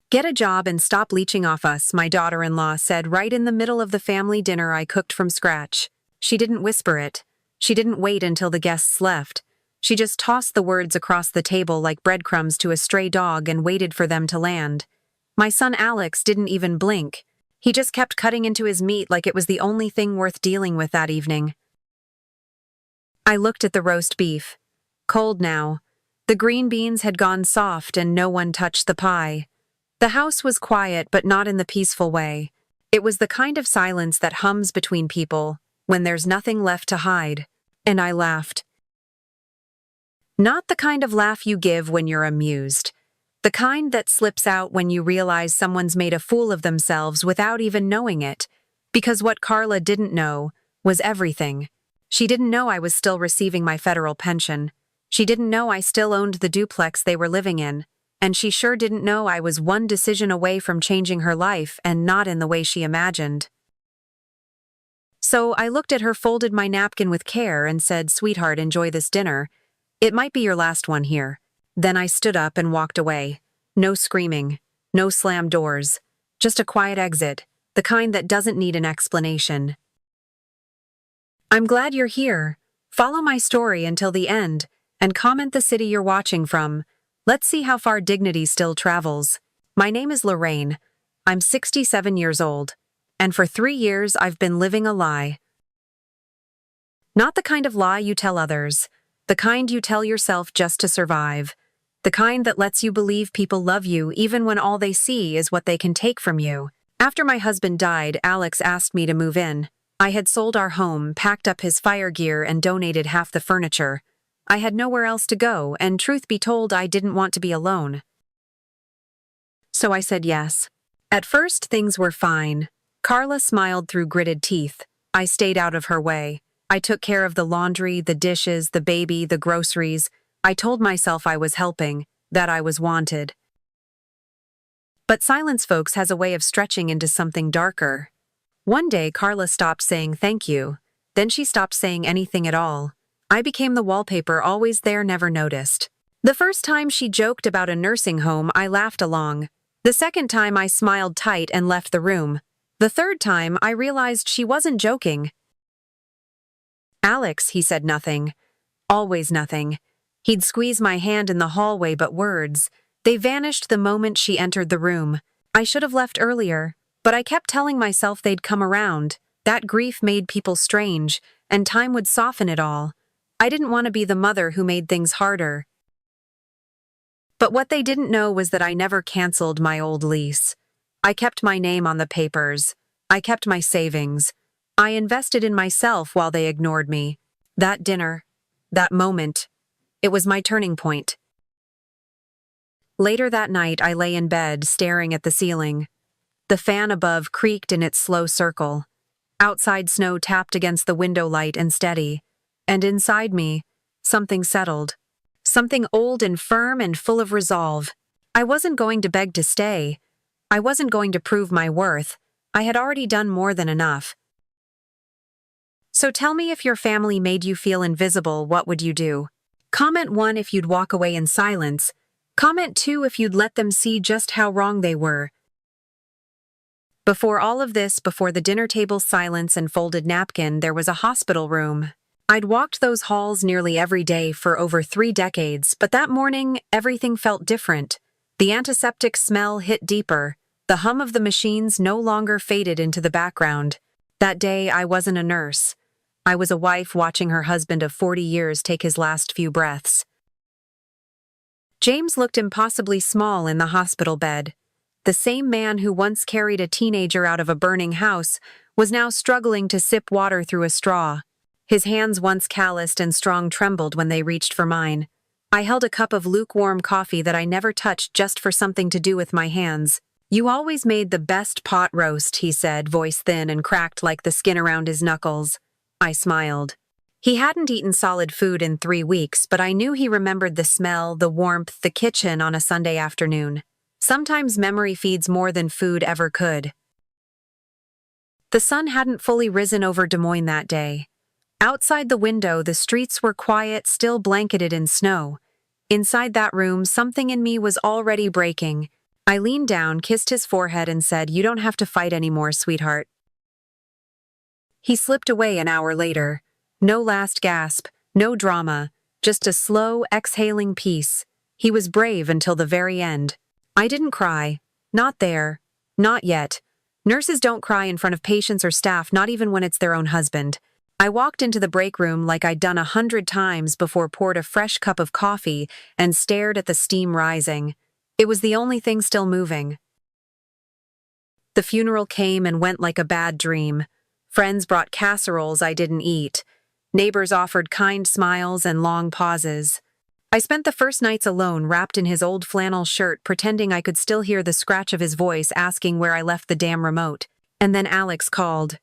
"Get a job and stop leeching off us," my daughter-in-law said right in the middle of the family dinner I cooked from scratch. She didn't whisper it. She didn't wait until the guests left. She just tossed the words across the table like breadcrumbs to a stray dog and waited for them to land. My son Alex didn't even blink. He just kept cutting into his meat like it was the only thing worth dealing with that evening. I looked at the roast beef. Cold now. The green beans had gone soft and no one touched the pie. The house was quiet, but not in the peaceful way. It was the kind of silence that hums between people when there's nothing left to hide. And I laughed. Not the kind of laugh you give when you're amused. The kind that slips out when you realize someone's made a fool of themselves without even knowing it. Because what Carla didn't know was everything. She didn't know I was still receiving my federal pension. She didn't know I still owned the duplex they were living in. And she sure didn't know I was one decision away from changing her life and not in the way she imagined. So I looked at her, folded my napkin with care, and said, "Sweetheart, enjoy this dinner. It might be your last one here." Then I stood up and walked away. No screaming, no slammed doors, just a quiet exit, the kind that doesn't need an explanation. I'm glad you're here. Follow my story until the end, and comment the city you're watching from. Let's see how far dignity still travels. My name is Lorraine. I'm 67 years old, and for 3 years I've been living a lie. Not the kind of lie you tell others, the kind you tell yourself just to survive. The kind that lets you believe people love you even when all they see is what they can take from you. After my husband died, Alex asked me to move in. I had sold our home, packed up his fire gear, and donated half the furniture. I had nowhere else to go, and truth be told, I didn't want to be alone. So I said yes. At first, things were fine. Carla smiled through gritted teeth. I stayed out of her way. I took care of the laundry, the dishes, the baby, the groceries. I told myself I was helping, that I was wanted. But silence, folks, has a way of stretching into something darker. One day, Carla stopped saying thank you. Then she stopped saying anything at all. I became the wallpaper, always there, never noticed. The first time she joked about a nursing home, I laughed along. The second time, I smiled tight and left the room. The third time, I realized she wasn't joking. "Alex," he said nothing. Always nothing. He'd squeeze my hand in the hallway, but words, they vanished the moment she entered the room. I should have left earlier, but I kept telling myself they'd come around. That grief made people strange, and time would soften it all. I didn't want to be the mother who made things harder. But what they didn't know was that I never canceled my old lease. I kept my name on the papers. I kept my savings. I invested in myself while they ignored me. That dinner, that moment, it was my turning point. Later that night, I lay in bed, staring at the ceiling. The fan above creaked in its slow circle. Outside, snow tapped against the window light and steady. And inside me, something settled. Something old and firm and full of resolve. I wasn't going to beg to stay. I wasn't going to prove my worth. I had already done more than enough. So tell me, if your family made you feel invisible, what would you do? Comment 1 if you'd walk away in silence. Comment 2 if you'd let them see just how wrong they were. Before all of this, before the dinner table silence and folded napkin, there was a hospital room. I'd walked those halls nearly every day for over 3 decades, but that morning, everything felt different. The antiseptic smell hit deeper. The hum of the machines no longer faded into the background. That day, I wasn't a nurse. I was a wife watching her husband of 40 years take his last few breaths. James looked impossibly small in the hospital bed. The same man who once carried a teenager out of a burning house was now struggling to sip water through a straw. His hands, once calloused and strong, trembled when they reached for mine. I held a cup of lukewarm coffee that I never touched just for something to do with my hands. "You always made the best pot roast," he said, voice thin and cracked like the skin around his knuckles. I smiled. He hadn't eaten solid food in 3 weeks, but I knew he remembered the smell, the warmth, the kitchen on a Sunday afternoon. Sometimes memory feeds more than food ever could. The sun hadn't fully risen over Des Moines that day. Outside the window, the streets were quiet, still blanketed in snow. Inside that room, something in me was already breaking. I leaned down, kissed his forehead, and said, "You don't have to fight anymore, sweetheart." He slipped away an hour later. No last gasp, no drama, just a slow, exhaling peace. He was brave until the very end. I didn't cry. Not there. Not yet. Nurses don't cry in front of patients or staff, not even when it's their own husband. I walked into the break room like I'd done 100 times before, poured a fresh cup of coffee, and stared at the steam rising. It was the only thing still moving. The funeral came and went like a bad dream. Friends brought casseroles I didn't eat. Neighbors offered kind smiles and long pauses. I spent the first nights alone, wrapped in his old flannel shirt, pretending I could still hear the scratch of his voice asking where I left the damn remote. And then Alex called.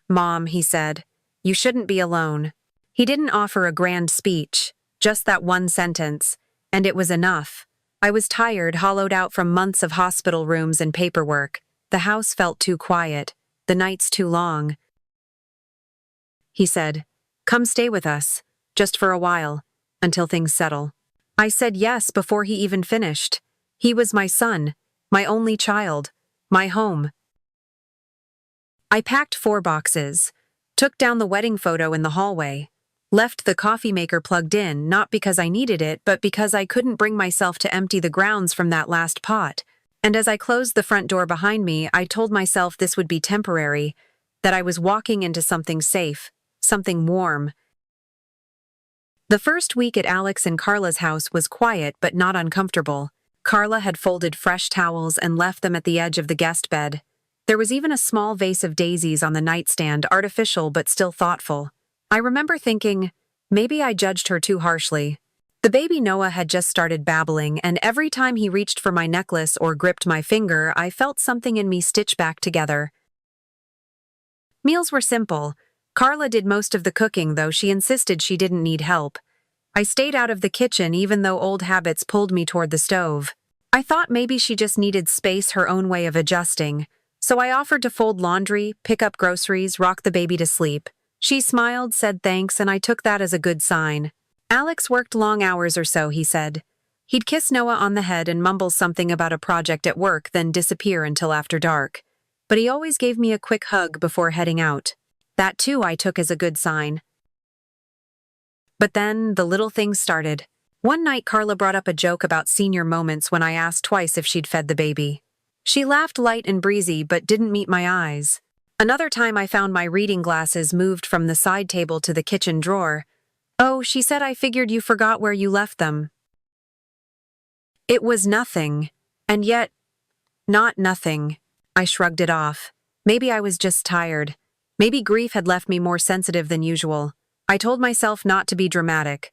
"Mom," he said, "you shouldn't be alone." He didn't offer a grand speech, just that one sentence, and it was enough. I was tired, hollowed out from months of hospital rooms and paperwork. The house felt too quiet, the nights too long. He said, "Come stay with us, just for a while, until things settle." I said yes before he even finished. He was my son, my only child, my home. I packed 4 boxes, took down the wedding photo in the hallway, left the coffee maker plugged in, not because I needed it, but because I couldn't bring myself to empty the grounds from that last pot. And as I closed the front door behind me, I told myself this would be temporary, that I was walking into something safe, something warm. The first week at Alex and Carla's house was quiet but not uncomfortable. Carla had folded fresh towels and left them at the edge of the guest bed. There was even a small vase of daisies on the nightstand, artificial but still thoughtful. I remember thinking, maybe I judged her too harshly. The baby Noah had just started babbling, and every time he reached for my necklace or gripped my finger, I felt something in me stitch back together. Meals were simple. Carla did most of the cooking, though she insisted she didn't need help. I stayed out of the kitchen even though old habits pulled me toward the stove. I thought maybe she just needed space, her own way of adjusting. So I offered to fold laundry, pick up groceries, rock the baby to sleep. She smiled, said thanks, and I took that as a good sign. Alex worked long hours or so, he said. He'd kiss Noah on the head and mumble something about a project at work, then disappear until after dark. But he always gave me a quick hug before heading out. That too I took as a good sign. But then the little things started. One night Carla brought up a joke about senior moments when I asked twice if she'd fed the baby. She laughed light and breezy but didn't meet my eyes. Another time I found my reading glasses moved from the side table to the kitchen drawer. "Oh," she said, "I figured you forgot where you left them." It was nothing, and yet, not nothing. I shrugged it off. Maybe I was just tired. Maybe grief had left me more sensitive than usual. I told myself not to be dramatic.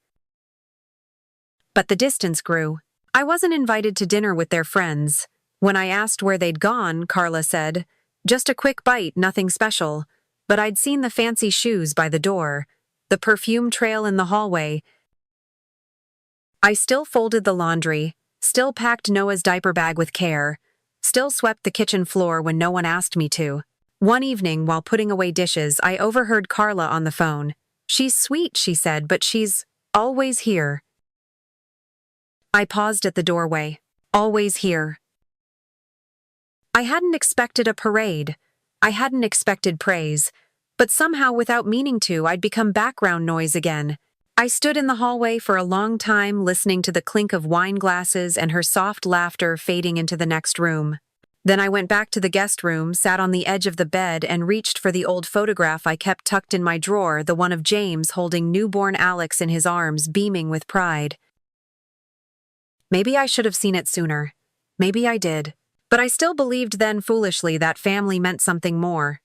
But the distance grew. I wasn't invited to dinner with their friends. When I asked where they'd gone, Carla said, "Just a quick bite, nothing special." But I'd seen the fancy shoes by the door, the perfume trail in the hallway. I still folded the laundry, still packed Noah's diaper bag with care, still swept the kitchen floor when no one asked me to. One evening, while putting away dishes, I overheard Carla on the phone. "She's sweet," she said, "but she's always here." I paused at the doorway. Always here. I hadn't expected a parade. I hadn't expected praise. But somehow, without meaning to, I'd become background noise again. I stood in the hallway for a long time, listening to the clink of wine glasses and her soft laughter fading into the next room. Then I went back to the guest room, sat on the edge of the bed, and reached for the old photograph I kept tucked in my drawer, the one of James holding newborn Alex in his arms, beaming with pride. Maybe I should have seen it sooner. Maybe I did. But I still believed then foolishly that family meant something more.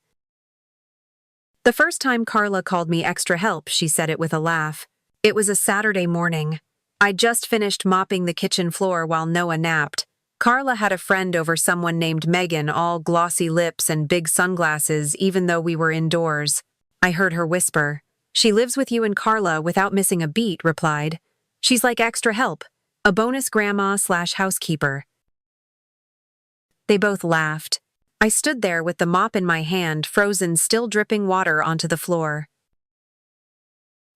The first time Carla called me extra help, she said it with a laugh. It was a Saturday morning. I'd just finished mopping the kitchen floor while Noah napped. Carla had a friend over, someone named Megan, all glossy lips and big sunglasses, even though we were indoors. I heard her whisper. "She lives with you and Carla without missing a beat," replied. "She's like extra help, a bonus grandma/housekeeper." They both laughed. I stood there with the mop in my hand, frozen, still dripping water onto the floor.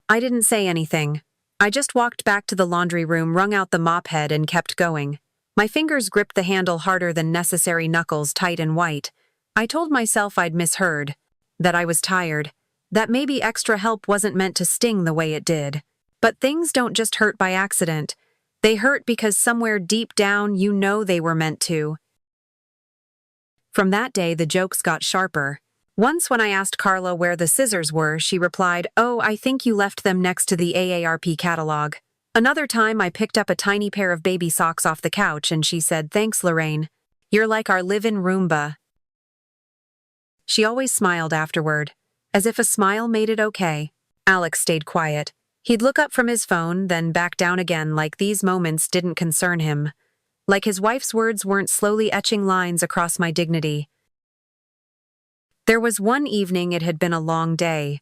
I didn't say anything. I just walked back to the laundry room, wrung out the mop head, and kept going. My fingers gripped the handle harder than necessary, knuckles tight and white. I told myself I'd misheard, that I was tired, that maybe extra help wasn't meant to sting the way it did. But things don't just hurt by accident. They hurt because somewhere deep down you know they were meant to. From that day, the jokes got sharper. Once when I asked Carla where the scissors were, she replied, "Oh, I think you left them next to the AARP catalog." Another time, I picked up a tiny pair of baby socks off the couch and she said, "Thanks, Lorraine. You're like our live-in Roomba." She always smiled afterward, as if a smile made it okay. Alex stayed quiet. He'd look up from his phone, then back down again like these moments didn't concern him. Like his wife's words weren't slowly etching lines across my dignity. There was one evening. It had been a long day.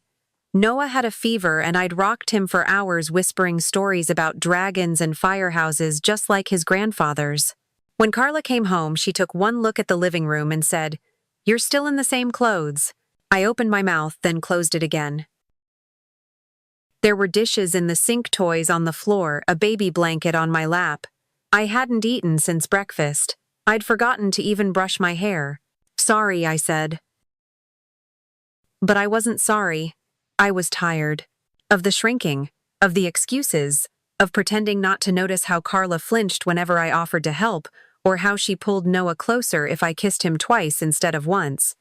Noah had a fever and I'd rocked him for hours whispering stories about dragons and firehouses just like his grandfather's. When Carla came home, she took one look at the living room and said, "You're still in the same clothes." I opened my mouth, then closed it again. There were dishes in the sink, toys on the floor, a baby blanket on my lap. I hadn't eaten since breakfast. I'd forgotten to even brush my hair. "Sorry," I said. But I wasn't sorry. I was tired. Of the shrinking, of the excuses, of pretending not to notice how Carla flinched whenever I offered to help, or how she pulled Noah closer if I kissed him twice instead of once.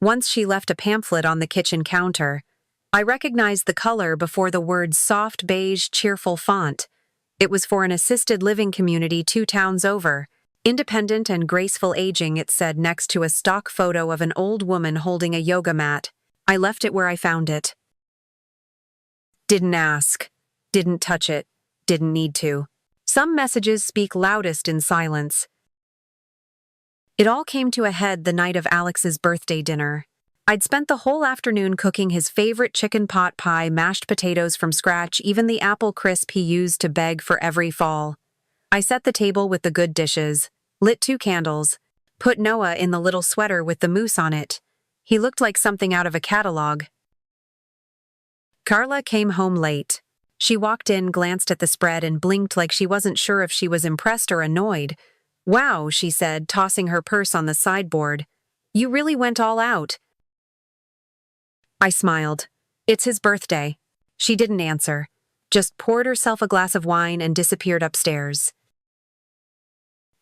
Once she left a pamphlet on the kitchen counter. I recognized the color before the words soft beige cheerful font. It was for an assisted living community 2 towns over. Independent and graceful aging, it said next to a stock photo of an old woman holding a yoga mat. I left it where I found it. Didn't ask. Didn't touch it. Didn't need to. Some messages speak loudest in silence. It all came to a head the night of Alex's birthday dinner. I'd spent the whole afternoon cooking his favorite chicken pot pie, mashed potatoes from scratch, even the apple crisp he used to beg for every fall. I set the table with the good dishes, lit 2 candles, put Noah in the little sweater with the moose on it. He looked like something out of a catalog. Carla came home late. She walked in, glanced at the spread, and blinked like she wasn't sure if she was impressed or annoyed. "Wow," she said, tossing her purse on the sideboard. "You really went all out." I smiled. "It's his birthday." She didn't answer, just poured herself a glass of wine and disappeared upstairs.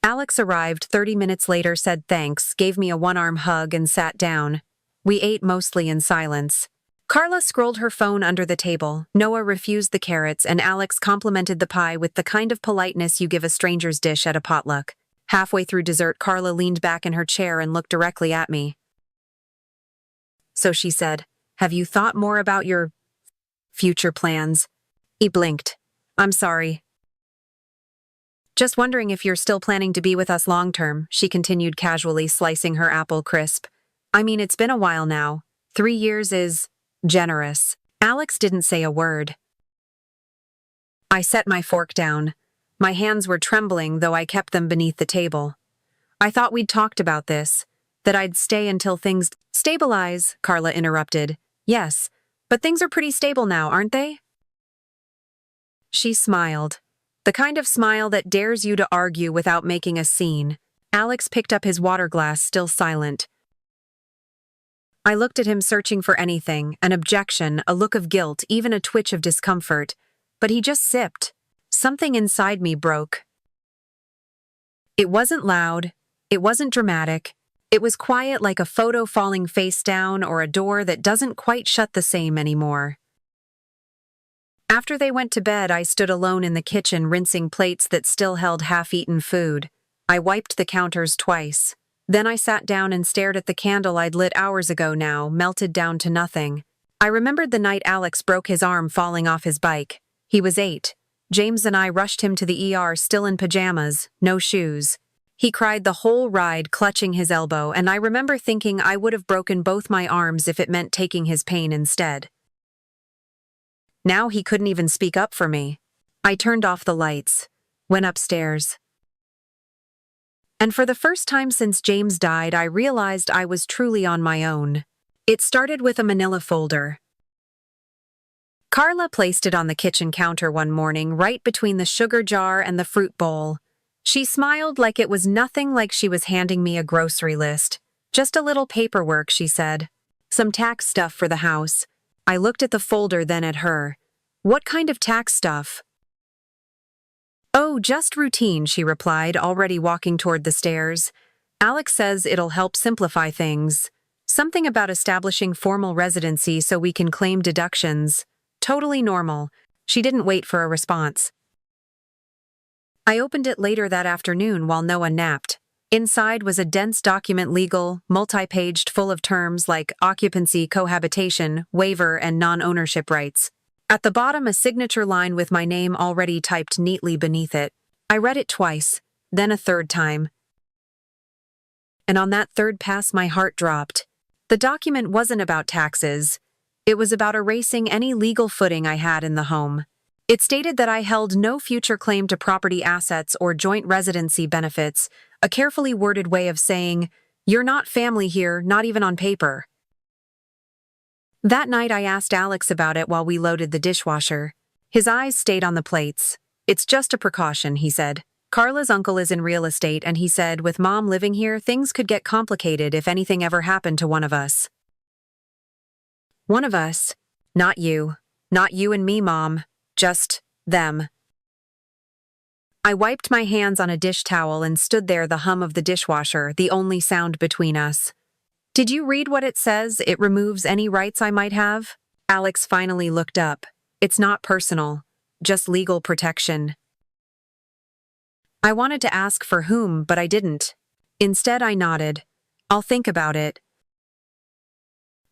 Alex arrived 30 minutes later, said thanks, gave me a one-arm hug, and sat down. We ate mostly in silence. Carla scrolled her phone under the table, Noah refused the carrots, and Alex complimented the pie with the kind of politeness you give a stranger's dish at a potluck. Halfway through dessert, Carla leaned back in her chair and looked directly at me. "So," she said, "have you thought more about your future plans?" He blinked. "I'm sorry." "Just wondering if you're still planning to be with us long-term," she continued casually, slicing her apple crisp. "I mean, it's been a while now. 3 years is generous." Alex didn't say a word. I set my fork down. My hands were trembling, though I kept them beneath the table. "I thought we'd talked about this, that I'd stay until things stabilize," Carla interrupted. "Yes, but things are pretty stable now, aren't they?" She smiled. The kind of smile that dares you to argue without making a scene. Alex picked up his water glass, still silent. I looked at him, searching for anything, an objection, a look of guilt, even a twitch of discomfort. But he just sipped. Something inside me broke. It wasn't loud. It wasn't dramatic. It was quiet, like a photo falling face down or a door that doesn't quite shut the same anymore. After they went to bed, I stood alone in the kitchen, rinsing plates that still held half-eaten food. I wiped the counters twice. Then I sat down and stared at the candle I'd lit hours ago now, melted down to nothing. I remembered the night Alex broke his arm falling off his bike. He was 8. James and I rushed him to the ER, still in pajamas, no shoes. He cried the whole ride, clutching his elbow, and I remember thinking I would have broken both my arms if it meant taking his pain instead. Now he couldn't even speak up for me. I turned off the lights, went upstairs. And for the first time since James died, I realized I was truly on my own. It started with a manila folder. Carla placed it on the kitchen counter one morning, right between the sugar jar and the fruit bowl. She smiled like it was nothing like she was handing me a grocery list. Just a little paperwork, she said. Some tax stuff for the house. I looked at the folder, then at her. What kind of tax stuff? Oh, just routine, she replied, already walking toward the stairs. Alex says it'll help simplify things. Something about establishing formal residency so we can claim deductions. Totally normal. She didn't wait for a response. I opened it later that afternoon while Noah napped. Inside was a dense document, legal, multi-paged, full of terms like occupancy, cohabitation, waiver, and non-ownership rights. At the bottom, a signature line with my name already typed neatly beneath it. I read it twice, then a third time. And on that third pass, my heart dropped. The document wasn't about taxes. It was about erasing any legal footing I had in the home. It stated that I held no future claim to property assets or joint residency benefits, a carefully worded way of saying, "You're not family here, not even on paper." That night I asked Alex about it while we loaded the dishwasher. His eyes stayed on the plates. "It's just a precaution," he said. "Carla's uncle is in real estate, and he said with Mom living here, things could get complicated if anything ever happened to one of us." One of us? Not you. Not you and me, Mom. Just them. I wiped my hands on a dish towel and stood there, the hum of the dishwasher, the only sound between us. "Did you read what it says? It removes any rights I might have?" Alex finally looked up. "It's not personal, just legal protection." I wanted to ask for whom, but I didn't. Instead, I nodded. "I'll think about it."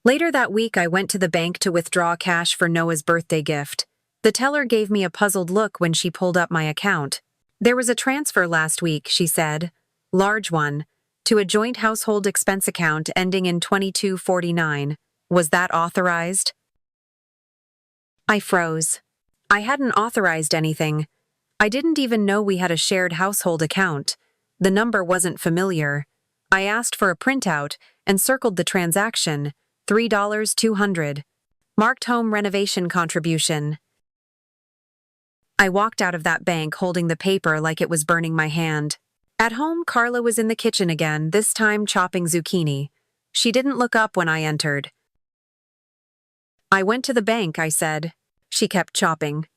Later that week, I went to the bank to withdraw cash for Noah's birthday gift. The teller gave me a puzzled look when she pulled up my account. "There was a transfer last week," she said. "Large one. To a joint household expense account ending in 2249. Was that authorized?" I froze. I hadn't authorized anything. I didn't even know we had a shared household account. The number wasn't familiar. I asked for a printout and circled the transaction. $3.200. Marked home renovation contribution. I walked out of that bank holding the paper like it was burning my hand. At home, Carla was in the kitchen again, this time chopping zucchini. She didn't look up when I entered. "I went to the bank," I said. She kept chopping.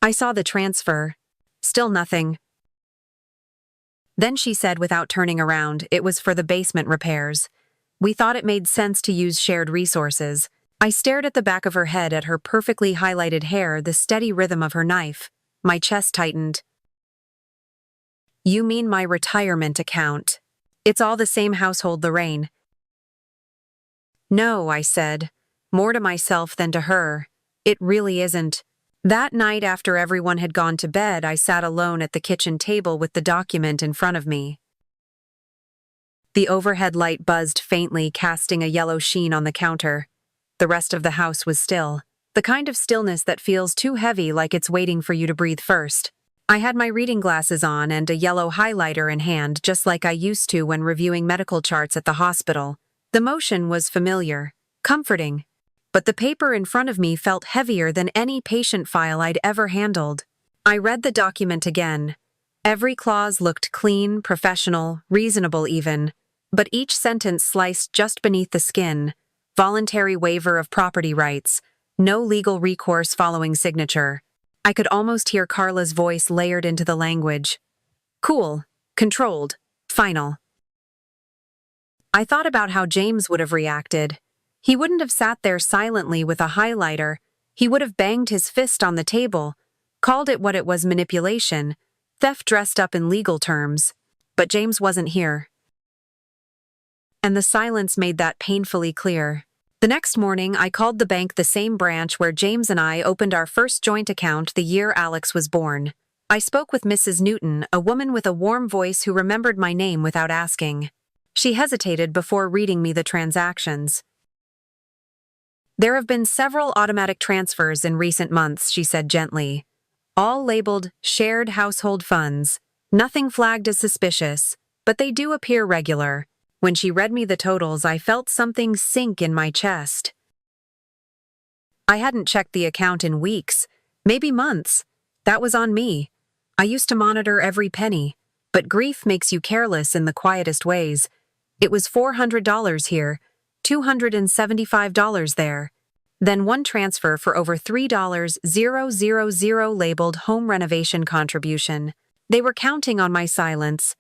"I saw the transfer. Still nothing." Then she said without turning around, it was for the basement repairs. We thought it made sense to use shared resources. I stared at the back of her head, at her perfectly highlighted hair, the steady rhythm of her knife. My chest tightened. "You mean my retirement account? It's all the same household, Lorraine." "No," I said, more to myself than to her. "It really isn't." That night, after everyone had gone to bed, I sat alone at the kitchen table with the document in front of me. The overhead light buzzed faintly, casting a yellow sheen on the counter. The rest of the house was still. The kind of stillness that feels too heavy, like it's waiting for you to breathe first. I had my reading glasses on and a yellow highlighter in hand, just like I used to when reviewing medical charts at the hospital. The motion was familiar, comforting. But the paper in front of me felt heavier than any patient file I'd ever handled. I read the document again. Every clause looked clean, professional, reasonable even. But each sentence sliced just beneath the skin. Voluntary waiver of property rights. No legal recourse following signature. I could almost hear Carla's voice layered into the language. Cool. Controlled. Final. I thought about how James would have reacted. He wouldn't have sat there silently with a highlighter. He would have banged his fist on the table, called it what it was: manipulation, theft dressed up in legal terms. But James wasn't here. And the silence made that painfully clear. The next morning, I called the bank, the same branch where James and I opened our first joint account the year Alex was born. I spoke with Mrs. Newton, a woman with a warm voice who remembered my name without asking. She hesitated before reading me the transactions. "There have been several automatic transfers in recent months," she said gently. "All labeled shared household funds. Nothing flagged as suspicious, but they do appear regular." When she read me the totals, I felt something sink in my chest. I hadn't checked the account in weeks, maybe months. That was on me. I used to monitor every penny, but grief makes you careless in the quietest ways. It was $400 here, $275 there. Then one transfer for over $3,000 labeled home renovation contribution. They were counting on my silence.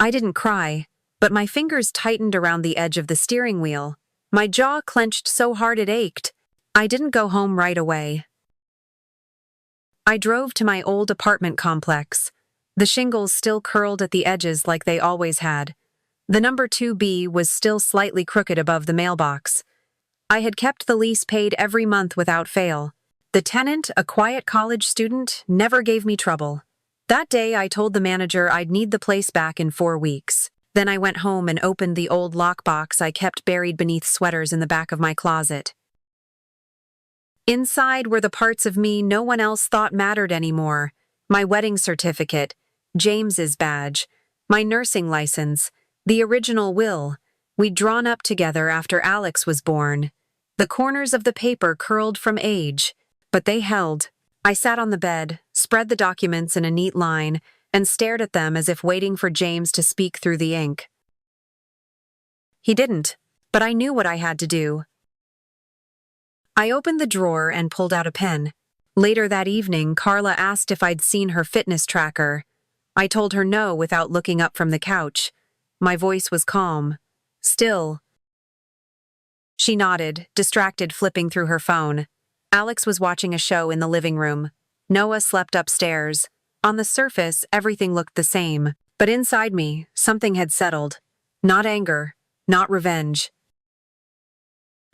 I didn't cry, but my fingers tightened around the edge of the steering wheel. My jaw clenched so hard it ached. I didn't go home right away. I drove to my old apartment complex. The shingles still curled at the edges like they always had. The number 2B was still slightly crooked above the mailbox. I had kept the lease paid every month without fail. The tenant, a quiet college student, never gave me trouble. That day I told the manager I'd need the place back in 4 weeks. Then I went home and opened the old lockbox I kept buried beneath sweaters in the back of my closet. Inside were the parts of me no one else thought mattered anymore. My wedding certificate, James's badge, my nursing license, the original will. We'd drawn up together after Alex was born. The corners of the paper curled from age, but they held. I sat on the bed, spread the documents in a neat line, and stared at them as if waiting for James to speak through the ink. He didn't, but I knew what I had to do. I opened the drawer and pulled out a pen. Later that evening, Carla asked if I'd seen her fitness tracker. I told her no without looking up from the couch. My voice was calm. Still. She nodded, distracted, flipping through her phone. Alex was watching a show in the living room. Noah slept upstairs. On the surface, everything looked the same, but inside me, something had settled. Not anger, not revenge.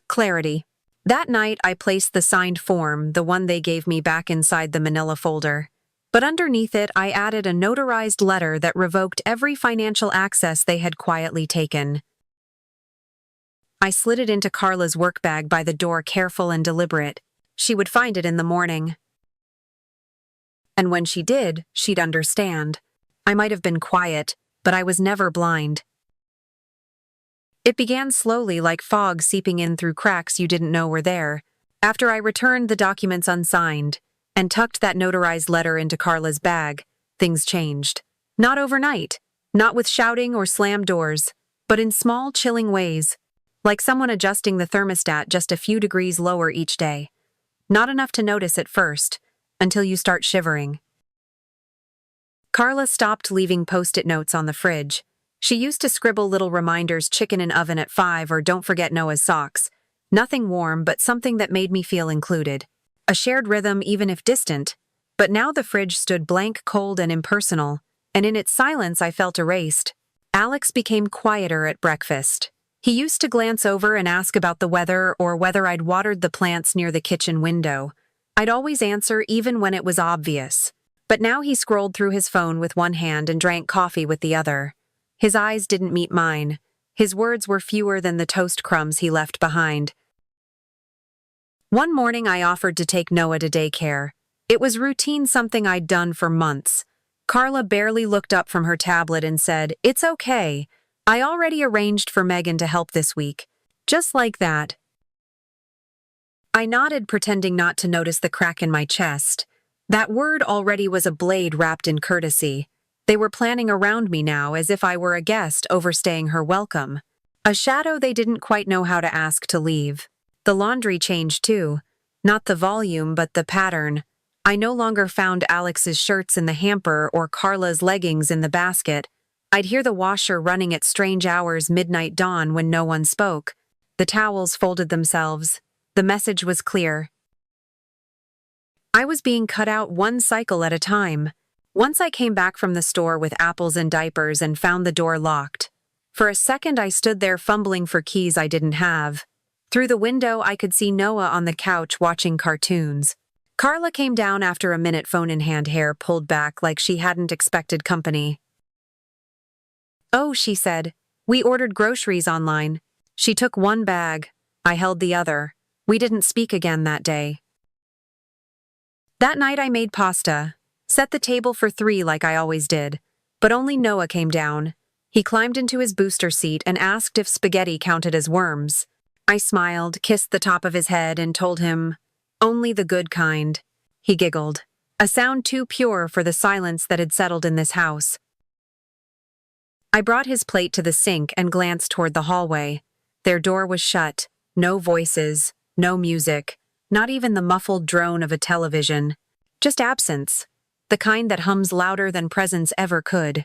Clarity. That night, I placed the signed form, the one they gave me, back inside the manila folder. But underneath it, I added a notarized letter that revoked every financial access they had quietly taken. I slid it into Carla's work bag by the door, careful and deliberate. She would find it in the morning. And when she did, she'd understand. I might have been quiet, but I was never blind. It began slowly, like fog seeping in through cracks you didn't know were there. After I returned the documents unsigned and tucked that notarized letter into Carla's bag, things changed. Not overnight, not with shouting or slammed doors, but in small, chilling ways. Like someone adjusting the thermostat just a few degrees lower each day. Not enough to notice at first, until you start shivering. Carla stopped leaving post-it notes on the fridge. She used to scribble little reminders: chicken in oven at 5 or don't forget Noah's socks. Nothing warm, but something that made me feel included. A shared rhythm, even if distant. But now the fridge stood blank, cold, and impersonal, and in its silence I felt erased. Alex became quieter at breakfast. He used to glance over and ask about the weather or whether I'd watered the plants near the kitchen window. I'd always answer, even when it was obvious. But now he scrolled through his phone with one hand and drank coffee with the other. His eyes didn't meet mine. His words were fewer than the toast crumbs he left behind. One morning I offered to take Noah to daycare. It was routine, something I'd done for months. Carla barely looked up from her tablet and said, "It's okay. I already arranged for Megan to help this week." Just like that. I nodded, pretending not to notice the crack in my chest. That word already was a blade wrapped in courtesy. They were planning around me now as if I were a guest overstaying her welcome. A shadow they didn't quite know how to ask to leave. The laundry changed too. Not the volume, but the pattern. I no longer found Alex's shirts in the hamper or Carla's leggings in the basket. I'd hear the washer running at strange hours, midnight, dawn, when no one spoke. The towels folded themselves. The message was clear. I was being cut out one cycle at a time. Once I came back from the store with apples and diapers and found the door locked. For a second I stood there fumbling for keys I didn't have. Through the window I could see Noah on the couch watching cartoons. Carla came down after a minute, phone in hand, hair pulled back like she hadn't expected company. "Oh," she said. "We ordered groceries online." She took one bag. I held the other. We didn't speak again that day. That night I made pasta. Set the table for 3 like I always did. But only Noah came down. He climbed into his booster seat and asked if spaghetti counted as worms. I smiled, kissed the top of his head, and told him, "Only the good kind." He giggled. a sound too pure for the silence that had settled in this house. I brought his plate to the sink and glanced toward the hallway. Their door was shut, no voices, no music, not even the muffled drone of a television. Just absence, the kind that hums louder than presence ever could.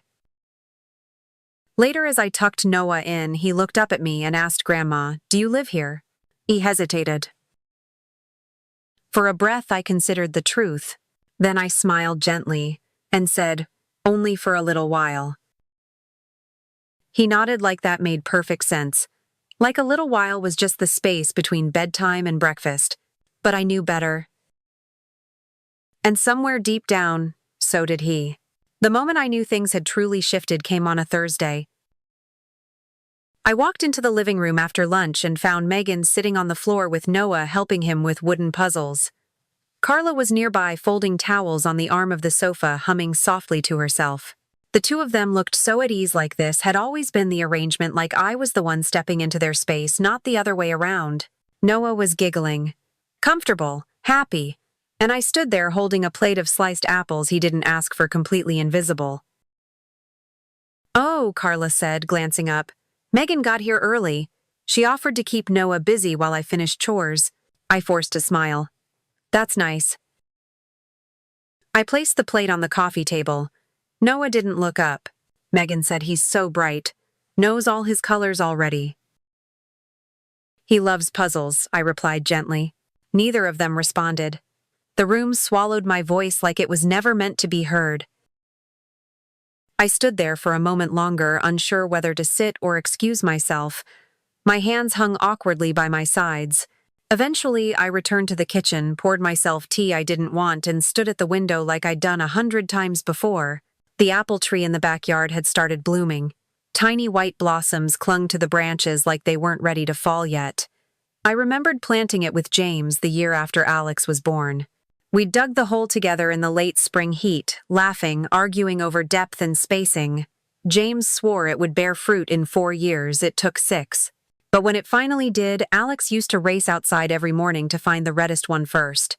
Later, as I tucked Noah in, he looked up at me and asked Grandma, "Do you live here?" He hesitated. For a breath, I considered the truth. Then I smiled gently and said, "Only for a little while." He nodded like that made perfect sense. Like a little while was just the space between bedtime and breakfast. But I knew better. And somewhere deep down, so did he. The moment I knew things had truly shifted came on a Thursday. I walked into the living room after lunch and found Megan sitting on the floor with Noah helping him with wooden puzzles. Carla was nearby folding towels on the arm of the sofa, humming softly to herself. The two of them looked so at ease. Like this had always been the arrangement, like I was the one stepping into their space, not the other way around. Noah was giggling. Comfortable, happy. And I stood there holding a plate of sliced apples he didn't ask for, completely invisible. "Oh," Carla said, glancing up. "Megan got here early. She offered to keep Noah busy while I finished chores." I forced a smile. "That's nice." I placed the plate on the coffee table. Noah didn't look up. Megan said he's so bright. Knows all his colors already. "He loves puzzles," I replied gently. Neither of them responded. The room swallowed my voice like it was never meant to be heard. I stood there for a moment longer, unsure whether to sit or excuse myself. My hands hung awkwardly by my sides. Eventually, I returned to the kitchen, poured myself tea I didn't want, and stood at the window like I'd done 100 times before. The apple tree in the backyard had started blooming. Tiny white blossoms clung to the branches like they weren't ready to fall yet. I remembered planting it with James the year after Alex was born. We dug the hole together in the late spring heat, laughing, arguing over depth and spacing. James swore it would bear fruit in 4 years. It took 6. But when it finally did, Alex used to race outside every morning to find the reddest one first.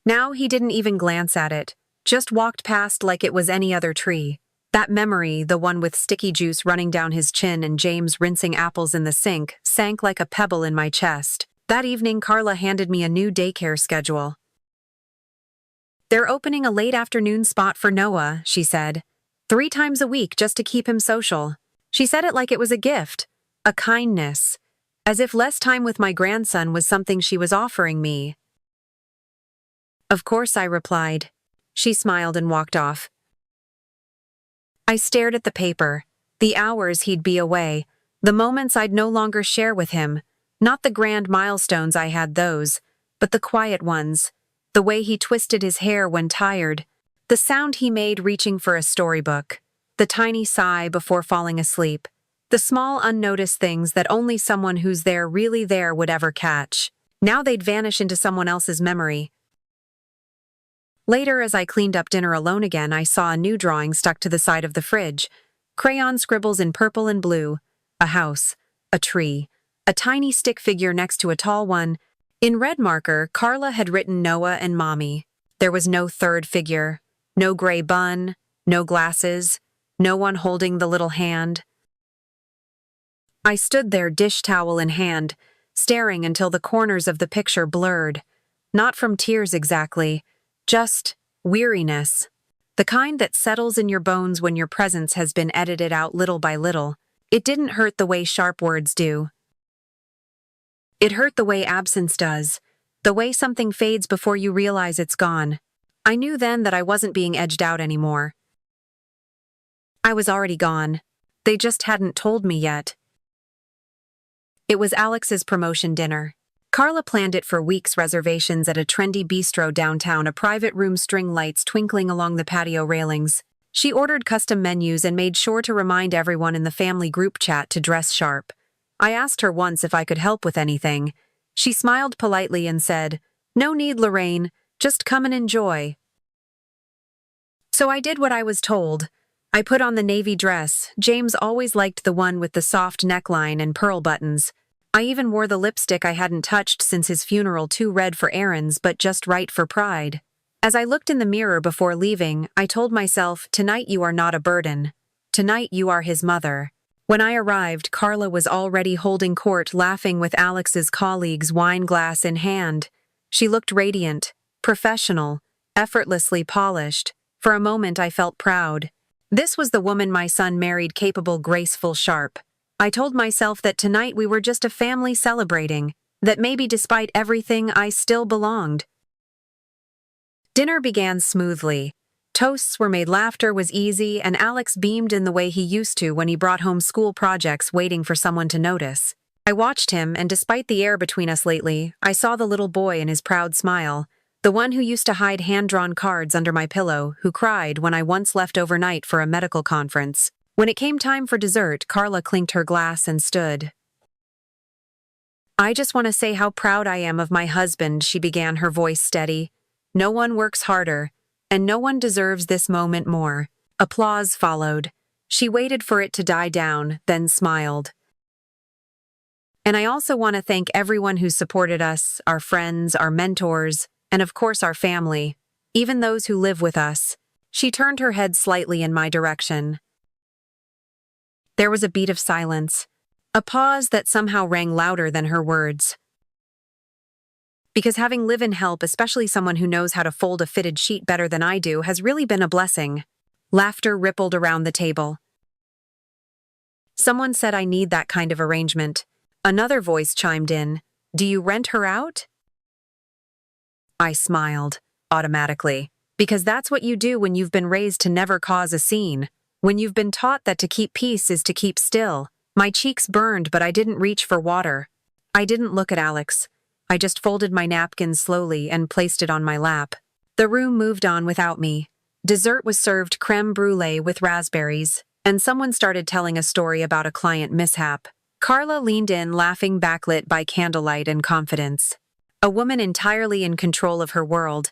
Now he didn't even glance at it, just walked past like it was any other tree. That memory, the one with sticky juice running down his chin and James rinsing apples in the sink, sank like a pebble in my chest. That evening, Carla handed me a new daycare schedule. "They're opening a late afternoon spot for Noah," she said. 3 times a week just to keep him social. She said it like it was a gift, a kindness, as if less time with my grandson was something she was offering me. "Of course," I replied. She smiled and walked off. I stared at the paper, the hours he'd be away, the moments I'd no longer share with him. Not the grand milestones, I had those, but the quiet ones. The way he twisted his hair when tired, the sound he made reaching for a storybook, the tiny sigh before falling asleep, the small unnoticed things that only someone who's there, really there, would ever catch. Now they'd vanish into someone else's memory. Later, as I cleaned up dinner alone again, I saw a new drawing stuck to the side of the fridge. Crayon scribbles in purple and blue. A house. A tree. A tiny stick figure next to a tall one. In red marker, Carla had written Noah and Mommy. There was no third figure. No gray bun. No glasses. No one holding the little hand. I stood there, dish towel in hand, staring until the corners of the picture blurred. Not from tears exactly. Just weariness. The kind that settles in your bones when your presence has been edited out little by little. It didn't hurt the way sharp words do. It hurt the way absence does. The way something fades before you realize it's gone. I knew then that I wasn't being edged out anymore. I was already gone. They just hadn't told me yet. It was Alex's promotion dinner. Carla planned it for weeks, reservations at a trendy bistro downtown, a private room, string lights twinkling along the patio railings. She ordered custom menus and made sure to remind everyone in the family group chat to dress sharp. I asked her once if I could help with anything. She smiled politely and said, "No need, Lorraine, just come and enjoy." So I did what I was told. I put on the navy dress. James always liked the one with the soft neckline and pearl buttons. I even wore the lipstick I hadn't touched since his funeral, too red for errands but just right for pride. As I looked in the mirror before leaving, I told myself, tonight you are not a burden. Tonight you are his mother. When I arrived, Carla was already holding court, laughing with Alex's colleagues, wine glass in hand. She looked radiant, professional, effortlessly polished. For a moment I felt proud. This was the woman my son married, capable, graceful, sharp. I told myself that tonight we were just a family celebrating, that maybe despite everything I still belonged. Dinner began smoothly. Toasts were made, laughter was easy, and Alex beamed in the way he used to when he brought home school projects waiting for someone to notice. I watched him, and despite the air between us lately, I saw the little boy and his proud smile, the one who used to hide hand-drawn cards under my pillow, who cried when I once left overnight for a medical conference. When it came time for dessert, Carla clinked her glass and stood. "I just want to say how proud I am of my husband," she began, her voice steady. "No one works harder, and no one deserves this moment more." Applause followed. She waited for it to die down, then smiled. "And I also want to thank everyone who supported us, our friends, our mentors, and of course our family, even those who live with us." She turned her head slightly in my direction. There was a beat of silence, a pause that somehow rang louder than her words. Because having live-in help, especially someone who knows how to fold a fitted sheet better than I do, has really been a blessing. Laughter rippled around the table. Someone said I need that kind of arrangement. Another voice chimed in. "Do you rent her out?" I smiled, automatically, because that's what you do when you've been raised to never cause a scene, when you've been taught that to keep peace is to keep still. My cheeks burned, but I didn't reach for water. I didn't look at Alex. I just folded my napkin slowly and placed it on my lap. The room moved on without me. Dessert was served, creme brulee with raspberries, and someone started telling a story about a client mishap. Carla leaned in, laughing, backlit by candlelight and confidence. A woman entirely in control of her world.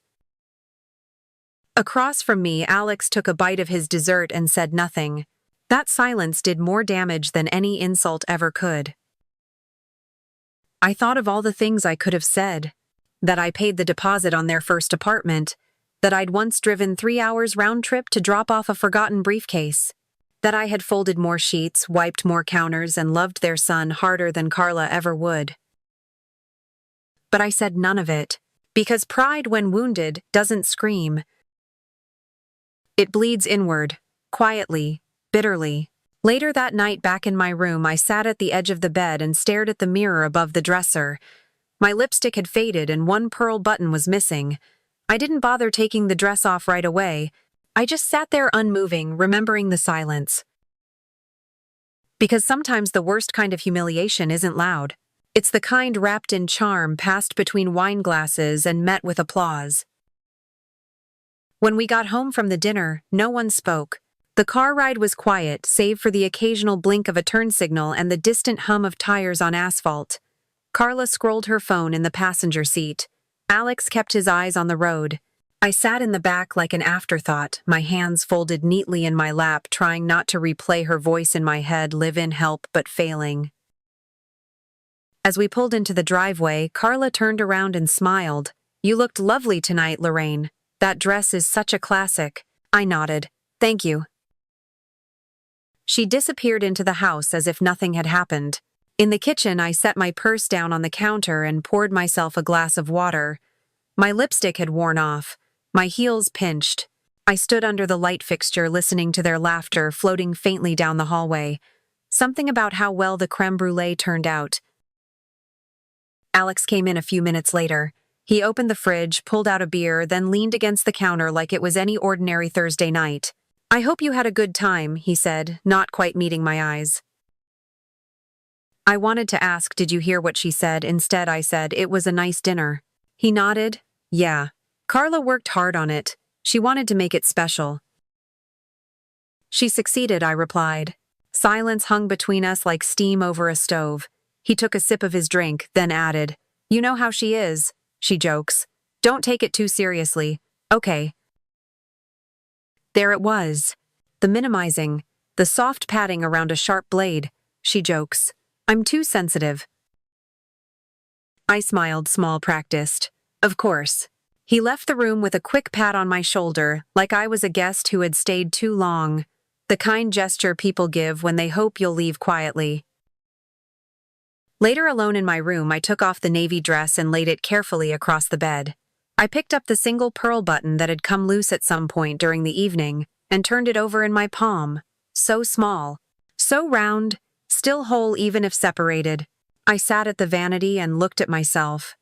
Across from me, Alex took a bite of his dessert and said nothing. That silence did more damage than any insult ever could. I thought of all the things I could have said. That I paid the deposit on their first apartment. That I'd once driven 3 hours round trip to drop off a forgotten briefcase. That I had folded more sheets, wiped more counters, and loved their son harder than Carla ever would. But I said none of it, because pride, when wounded, doesn't scream. It bleeds inward, quietly, bitterly. Later that night, back in my room, I sat at the edge of the bed and stared at the mirror above the dresser. My lipstick had faded and one pearl button was missing. I didn't bother taking the dress off right away. I just sat there unmoving, remembering the silence. Because sometimes the worst kind of humiliation isn't loud. It's the kind wrapped in charm, passed between wine glasses and met with applause. When we got home from the dinner, no one spoke. The car ride was quiet, save for the occasional blink of a turn signal and the distant hum of tires on asphalt. Carla scrolled her phone in the passenger seat. Alex kept his eyes on the road. I sat in the back like an afterthought, my hands folded neatly in my lap, trying not to replay her voice in my head, live-in help, but failing. As we pulled into the driveway, Carla turned around and smiled. "You looked lovely tonight, Lorraine. That dress is such a classic." I nodded. "Thank you." She disappeared into the house as if nothing had happened. In the kitchen, I set my purse down on the counter and poured myself a glass of water. My lipstick had worn off. My heels pinched. I stood under the light fixture, listening to their laughter floating faintly down the hallway. Something about how well the creme brulee turned out. Alex came in a few minutes later. He opened the fridge, pulled out a beer, then leaned against the counter like it was any ordinary Thursday night. "I hope you had a good time," he said, not quite meeting my eyes. I wanted to ask, "Did you hear what she said?" Instead, I said, "It was a nice dinner." He nodded. "Yeah. Carla worked hard on it. She wanted to make it special." "She succeeded," I replied. Silence hung between us like steam over a stove. He took a sip of his drink, then added, "You know how she is. She jokes. Don't take it too seriously. Okay." There it was. The minimizing. The soft patting around a sharp blade. She jokes. "I'm too sensitive." I smiled, small, practiced. "Of course. He left the room with a quick pat on my shoulder, like I was a guest who had stayed too long. The kind gesture people give when they hope you'll leave quietly. Later, alone in my room, I took off the navy dress and laid it carefully across the bed. I picked up the single pearl button that had come loose at some point during the evening and turned it over in my palm. So small, so round, still whole even if separated. I sat at the vanity and looked at myself.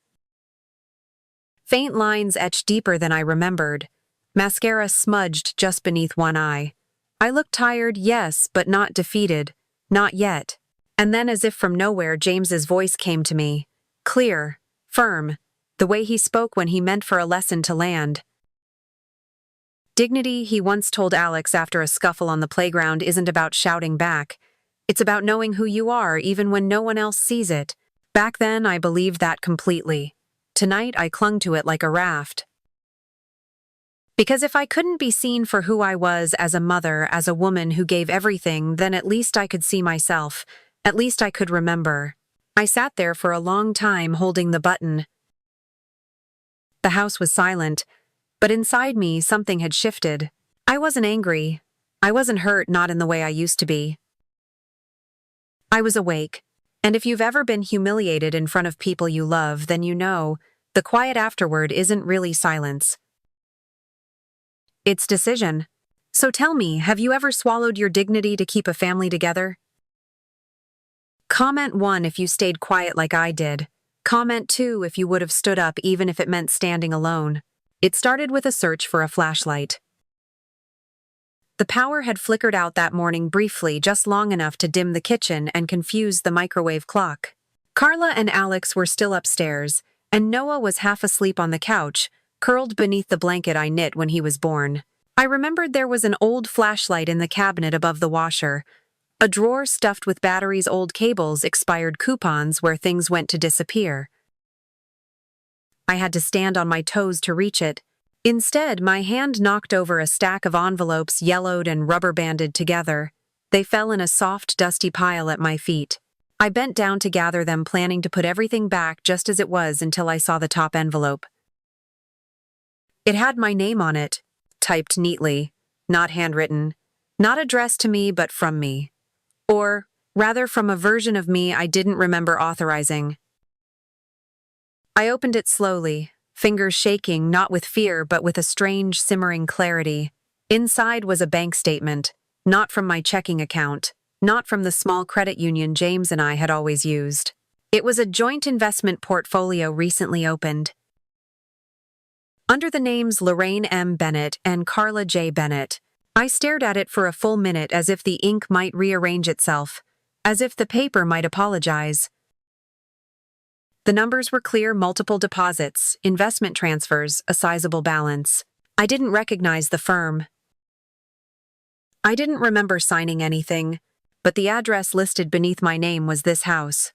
Faint lines etched deeper than I remembered. Mascara smudged just beneath one eye. I looked tired, yes, but not defeated. Not yet. And then, as if from nowhere, James's voice came to me. Clear, firm, the way he spoke when he meant for a lesson to land. Dignity, he once told Alex after a scuffle on the playground, isn't about shouting back. It's about knowing who you are even when no one else sees it. Back then, I believed that completely. Tonight, I clung to it like a raft. Because if I couldn't be seen for who I was as a mother, as a woman who gave everything, then at least I could see myself. At least I could remember. I sat there for a long time holding the button. The house was silent, but inside me something had shifted. I wasn't angry. I wasn't hurt, not in the way I used to be. I was awake, and if you've ever been humiliated in front of people you love, then you know the quiet afterward isn't really silence. It's decision. So tell me, have you ever swallowed your dignity to keep a family together? Comment 1 if you stayed quiet like I did. Comment 2 if you would have stood up even if it meant standing alone. It started with a search for a flashlight. The power had flickered out that morning briefly, just long enough to dim the kitchen and confuse the microwave clock. Carla and Alex were still upstairs, and Noah was half asleep on the couch, curled beneath the blanket I knit when he was born. I remembered there was an old flashlight in the cabinet above the washer, a drawer stuffed with batteries, old cables, expired coupons where things went to disappear. I had to stand on my toes to reach it. Instead, my hand knocked over a stack of envelopes yellowed and rubber-banded together. They fell in a soft, dusty pile at my feet. I bent down to gather them, planning to put everything back just as it was until I saw the top envelope. It had my name on it, typed neatly, not handwritten, not addressed to me but from me. Or, rather, from a version of me I didn't remember authorizing. I opened it slowly, fingers shaking, not with fear but with a strange, simmering clarity. Inside was a bank statement, not from my checking account, not from the small credit union James and I had always used. It was a joint investment portfolio recently opened. Under the names Lorraine M. Bennett and Carla J. Bennett, I stared at it for a full minute as if the ink might rearrange itself, as if the paper might apologize. The numbers were clear: multiple deposits, investment transfers, a sizable balance. I didn't recognize the firm. I didn't remember signing anything, but the address listed beneath my name was this house.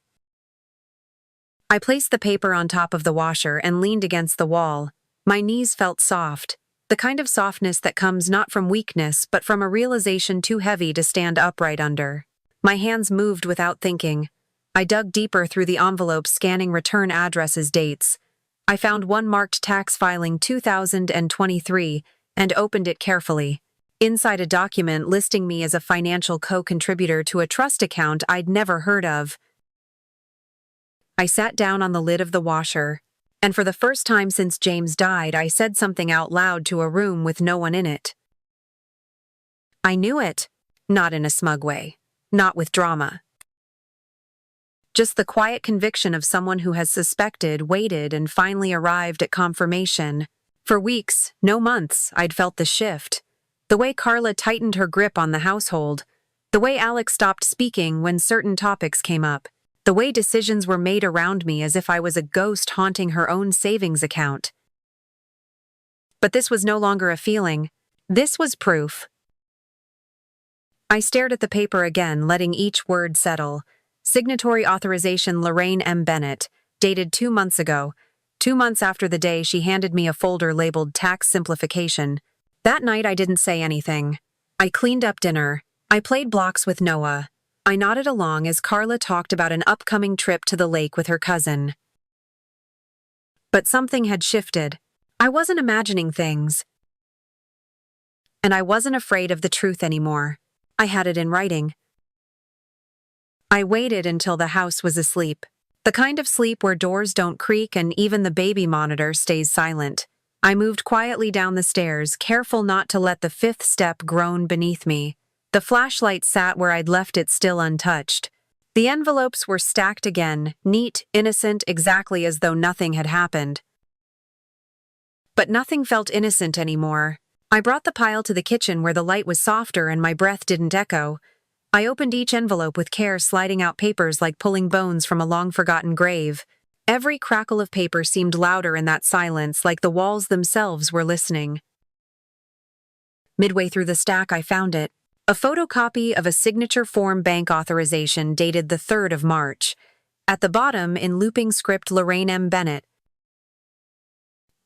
I placed the paper on top of the washer and leaned against the wall. My knees felt soft, the kind of softness that comes not from weakness but from a realization too heavy to stand upright under. My hands moved without thinking. I dug deeper through the envelope, scanning return addresses, dates. I found one marked tax filing 2023 and opened it carefully. Inside, a document listing me as a financial co-contributor to a trust account I'd never heard of. I sat down on the lid of the washer, and for the first time since James died, I said something out loud to a room with no one in it. I knew it, not in a smug way, not with drama. Just the quiet conviction of someone who has suspected, waited, and finally arrived at confirmation. For weeks, no months, I'd felt the shift. The way Carla tightened her grip on the household. The way Alex stopped speaking when certain topics came up. The way decisions were made around me as if I was a ghost haunting her own savings account. But this was no longer a feeling. This was proof. I stared at the paper again, letting each word settle. Signatory authorization Lorraine M. Bennett, dated 2 months ago, 2 months after the day she handed me a folder labeled Tax Simplification. That night I didn't say anything. I cleaned up dinner. I played blocks with Noah. I nodded along as Carla talked about an upcoming trip to the lake with her cousin. But something had shifted. I wasn't imagining things, and I wasn't afraid of the truth anymore. I had it in writing. I waited until the house was asleep. The kind of sleep where doors don't creak and even the baby monitor stays silent. I moved quietly down the stairs, careful not to let the fifth step groan beneath me. The flashlight sat where I'd left it still untouched. The envelopes were stacked again, neat, innocent, exactly as though nothing had happened. But nothing felt innocent anymore. I brought the pile to the kitchen where the light was softer and my breath didn't echo. I opened each envelope with care, sliding out papers like pulling bones from a long-forgotten grave. Every crackle of paper seemed louder in that silence, like the walls themselves were listening. Midway through the stack, I found it. A photocopy of a signature form bank authorization dated the 3rd of March. At the bottom, in looping script, Lorraine M. Bennett.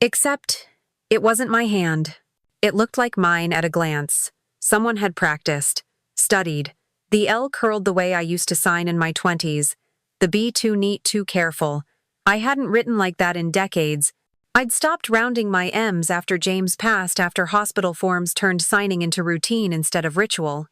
Except, it wasn't my hand. It looked like mine at a glance. Someone had practiced, studied. The L curled the way I used to sign in my 20s. The B too neat, too careful. I hadn't written like that in decades. I'd stopped rounding my M's after James passed, after hospital forms turned signing into routine instead of ritual.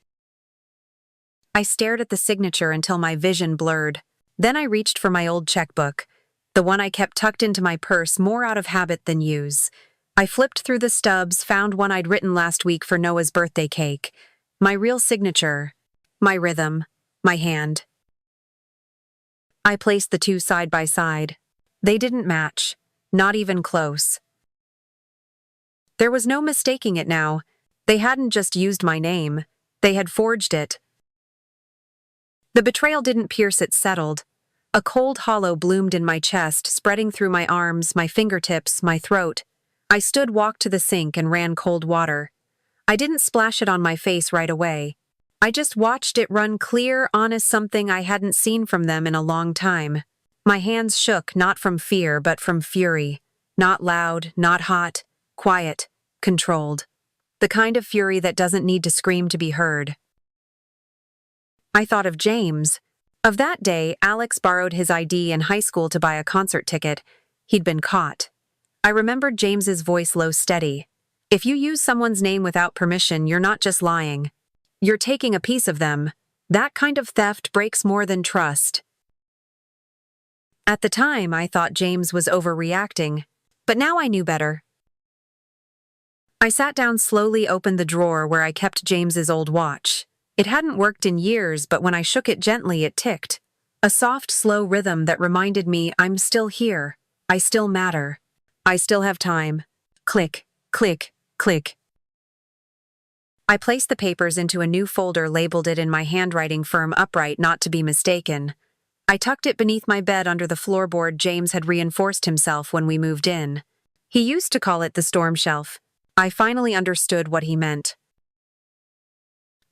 I stared at the signature until my vision blurred. Then I reached for my old checkbook, the one I kept tucked into my purse more out of habit than use. I flipped through the stubs, found one I'd written last week for Noah's birthday cake. My real signature, my rhythm, my hand. I placed the two side by side. They didn't match, not even close. There was no mistaking it now. They hadn't just used my name, they had forged it. The betrayal didn't pierce, it settled. A cold hollow bloomed in my chest, spreading through my arms, my fingertips, my throat. I stood, walked to the sink, and ran cold water. I didn't splash it on my face right away. I just watched it run clear, honest, something I hadn't seen from them in a long time. My hands shook, not from fear, but from fury. Not loud, not hot, quiet, controlled. The kind of fury that doesn't need to scream to be heard. I thought of James. Of that day, Alex borrowed his ID in high school to buy a concert ticket. He'd been caught. I remembered James's voice, low, steady. If you use someone's name without permission, you're not just lying. You're taking a piece of them. That kind of theft breaks more than trust. At the time, I thought James was overreacting, but now I knew better. I sat down, slowly opened the drawer where I kept James's old watch. It hadn't worked in years, but when I shook it gently, it ticked. A soft, slow rhythm that reminded me I'm still here. I still matter. I still have time. Click, click, click. I placed the papers into a new folder, labeled it in my handwriting, firm, upright, not to be mistaken. I tucked it beneath my bed under the floorboard James had reinforced himself when we moved in. He used to call it the storm shelf. I finally understood what he meant.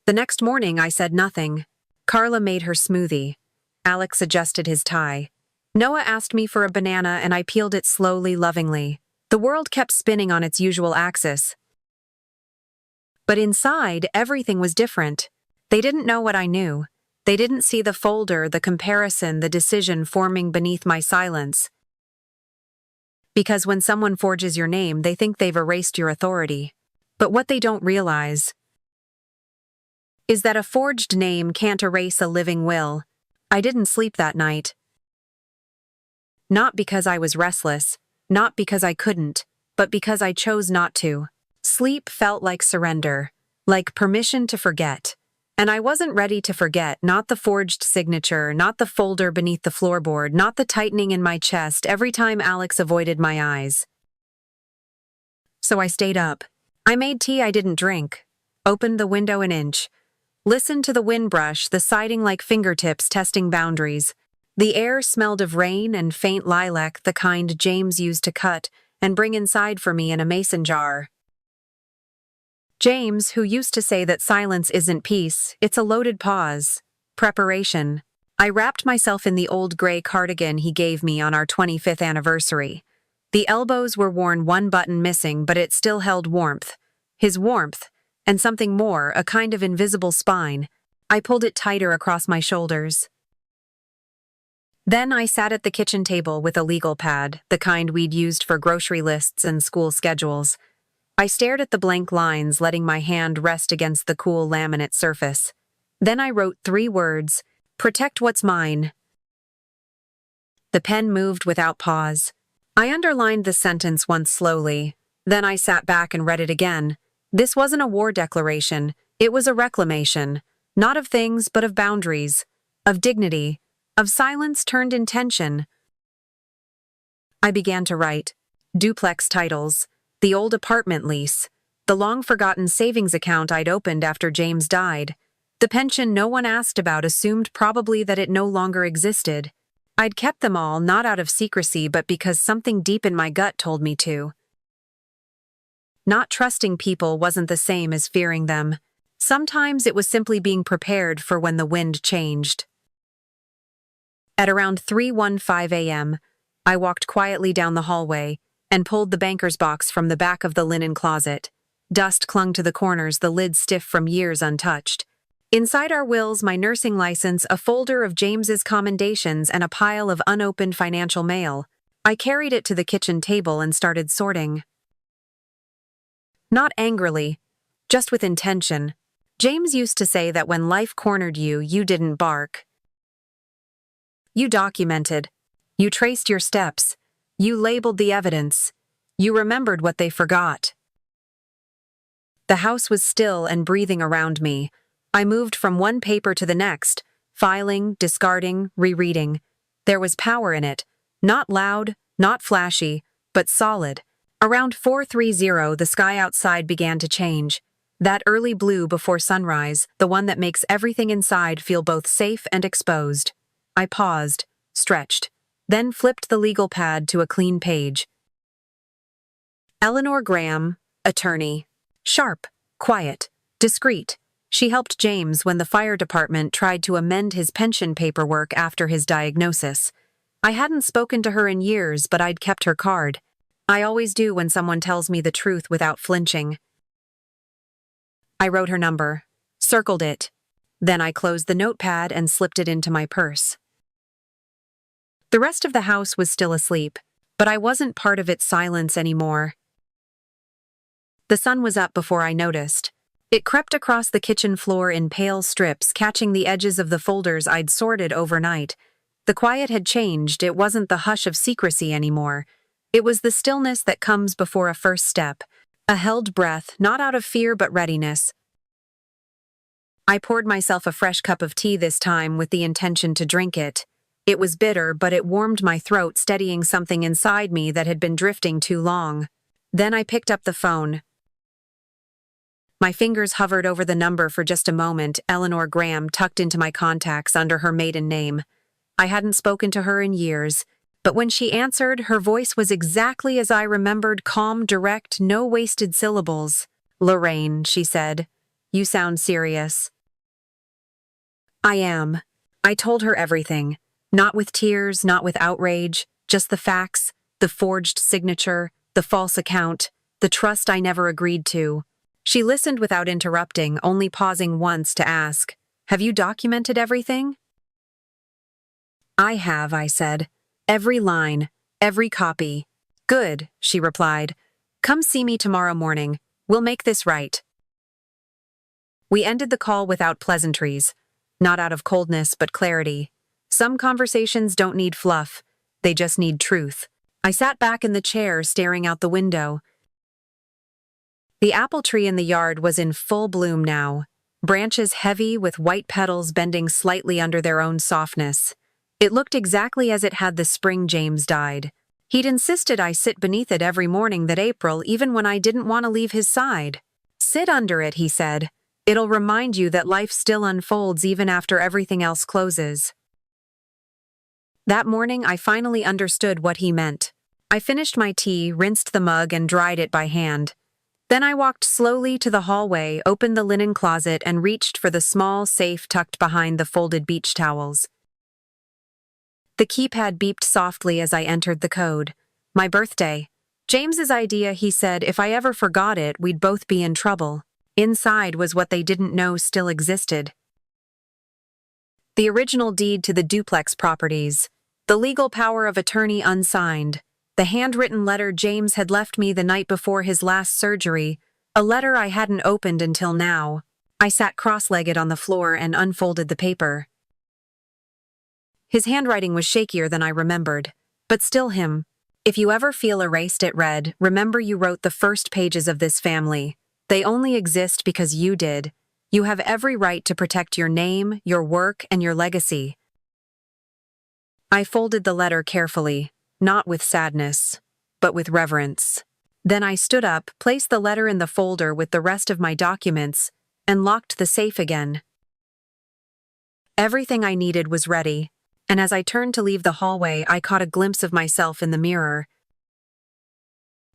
The next morning, I said nothing. Carla made her smoothie. Alex adjusted his tie. Noah asked me for a banana, and I peeled it slowly, lovingly. The world kept spinning on its usual axis. But inside, everything was different. They didn't know what I knew. They didn't see the folder, the comparison, the decision forming beneath my silence. Because when someone forges your name, they think they've erased your authority. But what they don't realize is that a forged name can't erase a living will. I didn't sleep that night. Not because I was restless, not because I couldn't, but because I chose not to. Sleep felt like surrender, like permission to forget. And I wasn't ready to forget, not the forged signature, not the folder beneath the floorboard, not the tightening in my chest every time Alex avoided my eyes. So I stayed up. I made tea I didn't drink, opened the window an inch, listened to the wind brush, the siding like fingertips testing boundaries. The air smelled of rain and faint lilac, the kind James used to cut and bring inside for me in a mason jar. James, who used to say that silence isn't peace, it's a loaded pause. Preparation. I wrapped myself in the old gray cardigan he gave me on our 25th anniversary. The elbows were worn, one button missing, but it still held warmth. His warmth, and something more, a kind of invisible spine. I pulled it tighter across my shoulders. Then I sat at the kitchen table with a legal pad, the kind we'd used for grocery lists and school schedules. I stared at the blank lines, letting my hand rest against the cool laminate surface. Then I wrote 3 words: "Protect what's mine." The pen moved without pause. I underlined the sentence once slowly. Then I sat back and read it again. This wasn't a war declaration. It was a reclamation. Not of things, but of boundaries. Of dignity. Of silence turned intention. I began to write. Duplex titles. The old apartment lease. The long-forgotten savings account I'd opened after James died. The pension no one asked about, assumed probably that it no longer existed. I'd kept them all, not out of secrecy, but because something deep in my gut told me to. Not trusting people wasn't the same as fearing them. Sometimes it was simply being prepared for when the wind changed. At around 3:15 a.m., I walked quietly down the hallway and pulled the banker's box from the back of the linen closet. Dust clung to the corners, the lid stiff from years untouched. Inside our wills, my nursing license, a folder of James's commendations, and a pile of unopened financial mail. I carried it to the kitchen table and started sorting. Not angrily, just with intention. James used to say that when life cornered you, you didn't bark. You documented. You traced your steps. You labeled the evidence. You remembered what they forgot. The house was still and breathing around me. I moved from one paper to the next, filing, discarding, rereading. There was power in it. Not loud, not flashy, but solid. Around 4:30, the sky outside began to change. That early blue before sunrise, the one that makes everything inside feel both safe and exposed. I paused, stretched, then flipped the legal pad to a clean page. Eleanor Graham, attorney. Sharp, quiet, discreet. She helped James when the fire department tried to amend his pension paperwork after his diagnosis. I hadn't spoken to her in years, but I'd kept her card. I always do when someone tells me the truth without flinching. I wrote her number, circled it. Then I closed the notepad and slipped it into my purse. The rest of the house was still asleep, but I wasn't part of its silence anymore. The sun was up before I noticed. It crept across the kitchen floor in pale strips, catching the edges of the folders I'd sorted overnight. The quiet had changed. It wasn't the hush of secrecy anymore. It was the stillness that comes before a first step, a held breath, not out of fear but readiness. I poured myself a fresh cup of tea this time with the intention to drink it. It was bitter, but it warmed my throat, steadying something inside me that had been drifting too long. Then I picked up the phone. My fingers hovered over the number for just a moment, Eleanor Graham tucked into my contacts under her maiden name. I hadn't spoken to her in years, but when she answered, her voice was exactly as I remembered, calm, direct, no wasted syllables. "Lorraine," she said, "you sound serious." I am. I told her everything. Not with tears, not with outrage, just the facts, the forged signature, the false account, the trust I never agreed to. She listened without interrupting, only pausing once to ask, "Have you documented everything?" "I have," I said. "Every line, every copy." "Good," she replied. "Come see me tomorrow morning. We'll make this right." We ended the call without pleasantries, not out of coldness but clarity. Some conversations don't need fluff, they just need truth. I sat back in the chair, staring out the window. The apple tree in the yard was in full bloom now, branches heavy with white petals bending slightly under their own softness. It looked exactly as it had the spring James died. He'd insisted I sit beneath it every morning that April, even when I didn't want to leave his side. "Sit under it," he said. "It'll remind you that life still unfolds even after everything else closes." That morning, I finally understood what he meant. I finished my tea, rinsed the mug, and dried it by hand. Then I walked slowly to the hallway, opened the linen closet, and reached for the small safe tucked behind the folded beach towels. The keypad beeped softly as I entered the code. My birthday. James's idea, he said, if I ever forgot it, we'd both be in trouble. Inside was what they didn't know still existed. The original deed to the duplex properties. The legal power of attorney unsigned. The handwritten letter James had left me the night before his last surgery, a letter I hadn't opened until now. I sat cross-legged on the floor and unfolded the paper. His handwriting was shakier than I remembered, but still him. If you ever feel erased, it read, remember you wrote the first pages of this family. They only exist because you did. You have every right to protect your name, your work, and your legacy. I folded the letter carefully, not with sadness, but with reverence. Then I stood up, placed the letter in the folder with the rest of my documents, and locked the safe again. Everything I needed was ready, and as I turned to leave the hallway, I caught a glimpse of myself in the mirror.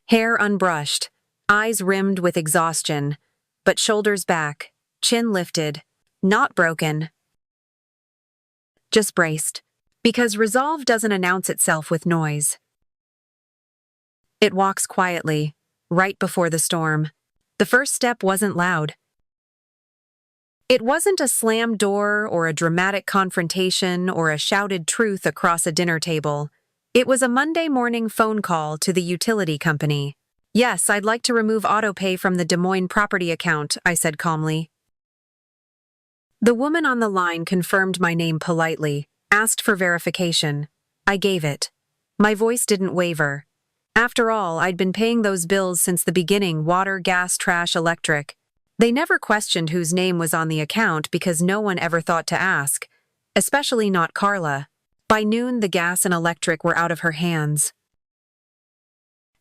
Hair unbrushed, eyes rimmed with exhaustion, but shoulders back, chin lifted, not broken. Just braced, because resolve doesn't announce itself with noise. It walks quietly, right before the storm. The first step wasn't loud. It wasn't a slammed door or a dramatic confrontation or a shouted truth across a dinner table. It was a Monday morning phone call to the utility company. Yes, I'd like to remove autopay from the Des Moines property account, I said calmly. The woman on the line confirmed my name politely, asked for verification. I gave it. My voice didn't waver. After all, I'd been paying those bills since the beginning: water, gas, trash, electric. They never questioned whose name was on the account because no one ever thought to ask, especially not Carla. By noon, the gas and electric were out of her hands.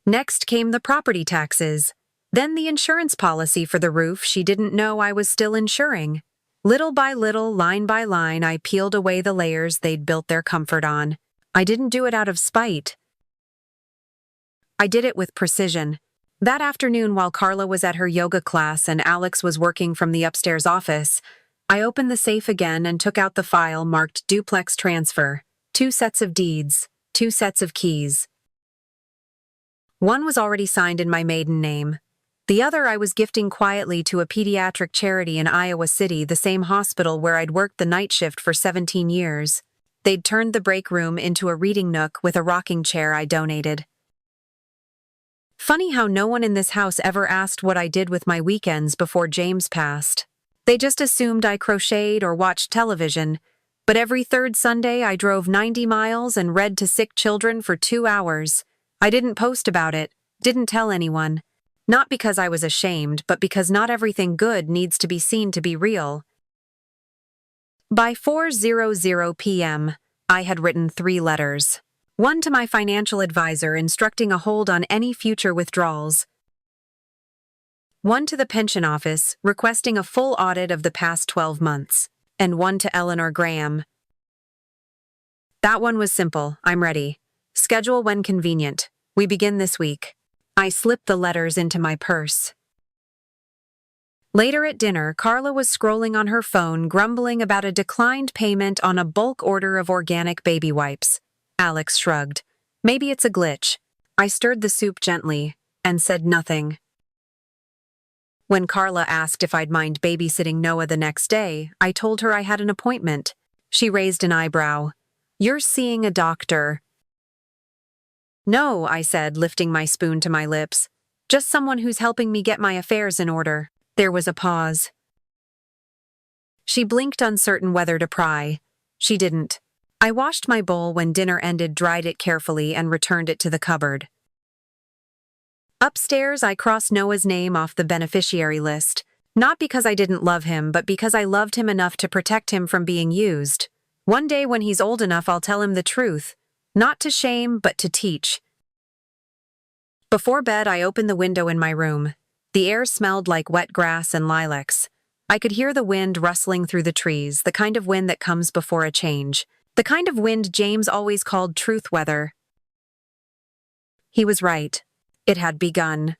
Next came the property taxes, then the insurance policy for the roof she didn't know I was still insuring. Little by little, line by line, I peeled away the layers they'd built their comfort on. I didn't do it out of spite. I did it with precision. That afternoon, while Carla was at her yoga class and Alex was working from the upstairs office, I opened the safe again and took out the file marked duplex transfer, 2 sets of deeds, 2 sets of keys. One was already signed in my maiden name. The other I was gifting quietly to a pediatric charity in Iowa City, the same hospital where I'd worked the night shift for 17 years. They'd turned the break room into a reading nook with a rocking chair I donated. Funny how no one in this house ever asked what I did with my weekends before James passed. They just assumed I crocheted or watched television, but every third Sunday I drove 90 miles and read to sick children for 2 hours. I didn't post about it, didn't tell anyone. Not because I was ashamed, but because not everything good needs to be seen to be real. By 4:00 p.m., I had written 3 letters. One to my financial advisor instructing a hold on any future withdrawals. One to the pension office requesting a full audit of the past 12 months. And one to Eleanor Graham. That one was simple. I'm ready. Schedule when convenient. We begin this week. I slipped the letters into my purse. Later at dinner, Carla was scrolling on her phone, grumbling about a declined payment on a bulk order of organic baby wipes. Alex shrugged. Maybe it's a glitch. I stirred the soup gently and said nothing. When Carla asked if I'd mind babysitting Noah the next day, I told her I had an appointment. She raised an eyebrow. You're seeing a doctor. No, I said, lifting my spoon to my lips. Just someone who's helping me get my affairs in order. There was a pause. She blinked, uncertain whether to pry. She didn't. I washed my bowl when dinner ended, dried it carefully, and returned it to the cupboard. Upstairs, I crossed Noah's name off the beneficiary list, not because I didn't love him, but because I loved him enough to protect him from being used. One day when he's old enough, I'll tell him the truth, not to shame, but to teach. Before bed, I opened the window in my room. The air smelled like wet grass and lilacs. I could hear the wind rustling through the trees, the kind of wind that comes before a change. The kind of wind James always called truth weather. He was right. It had begun.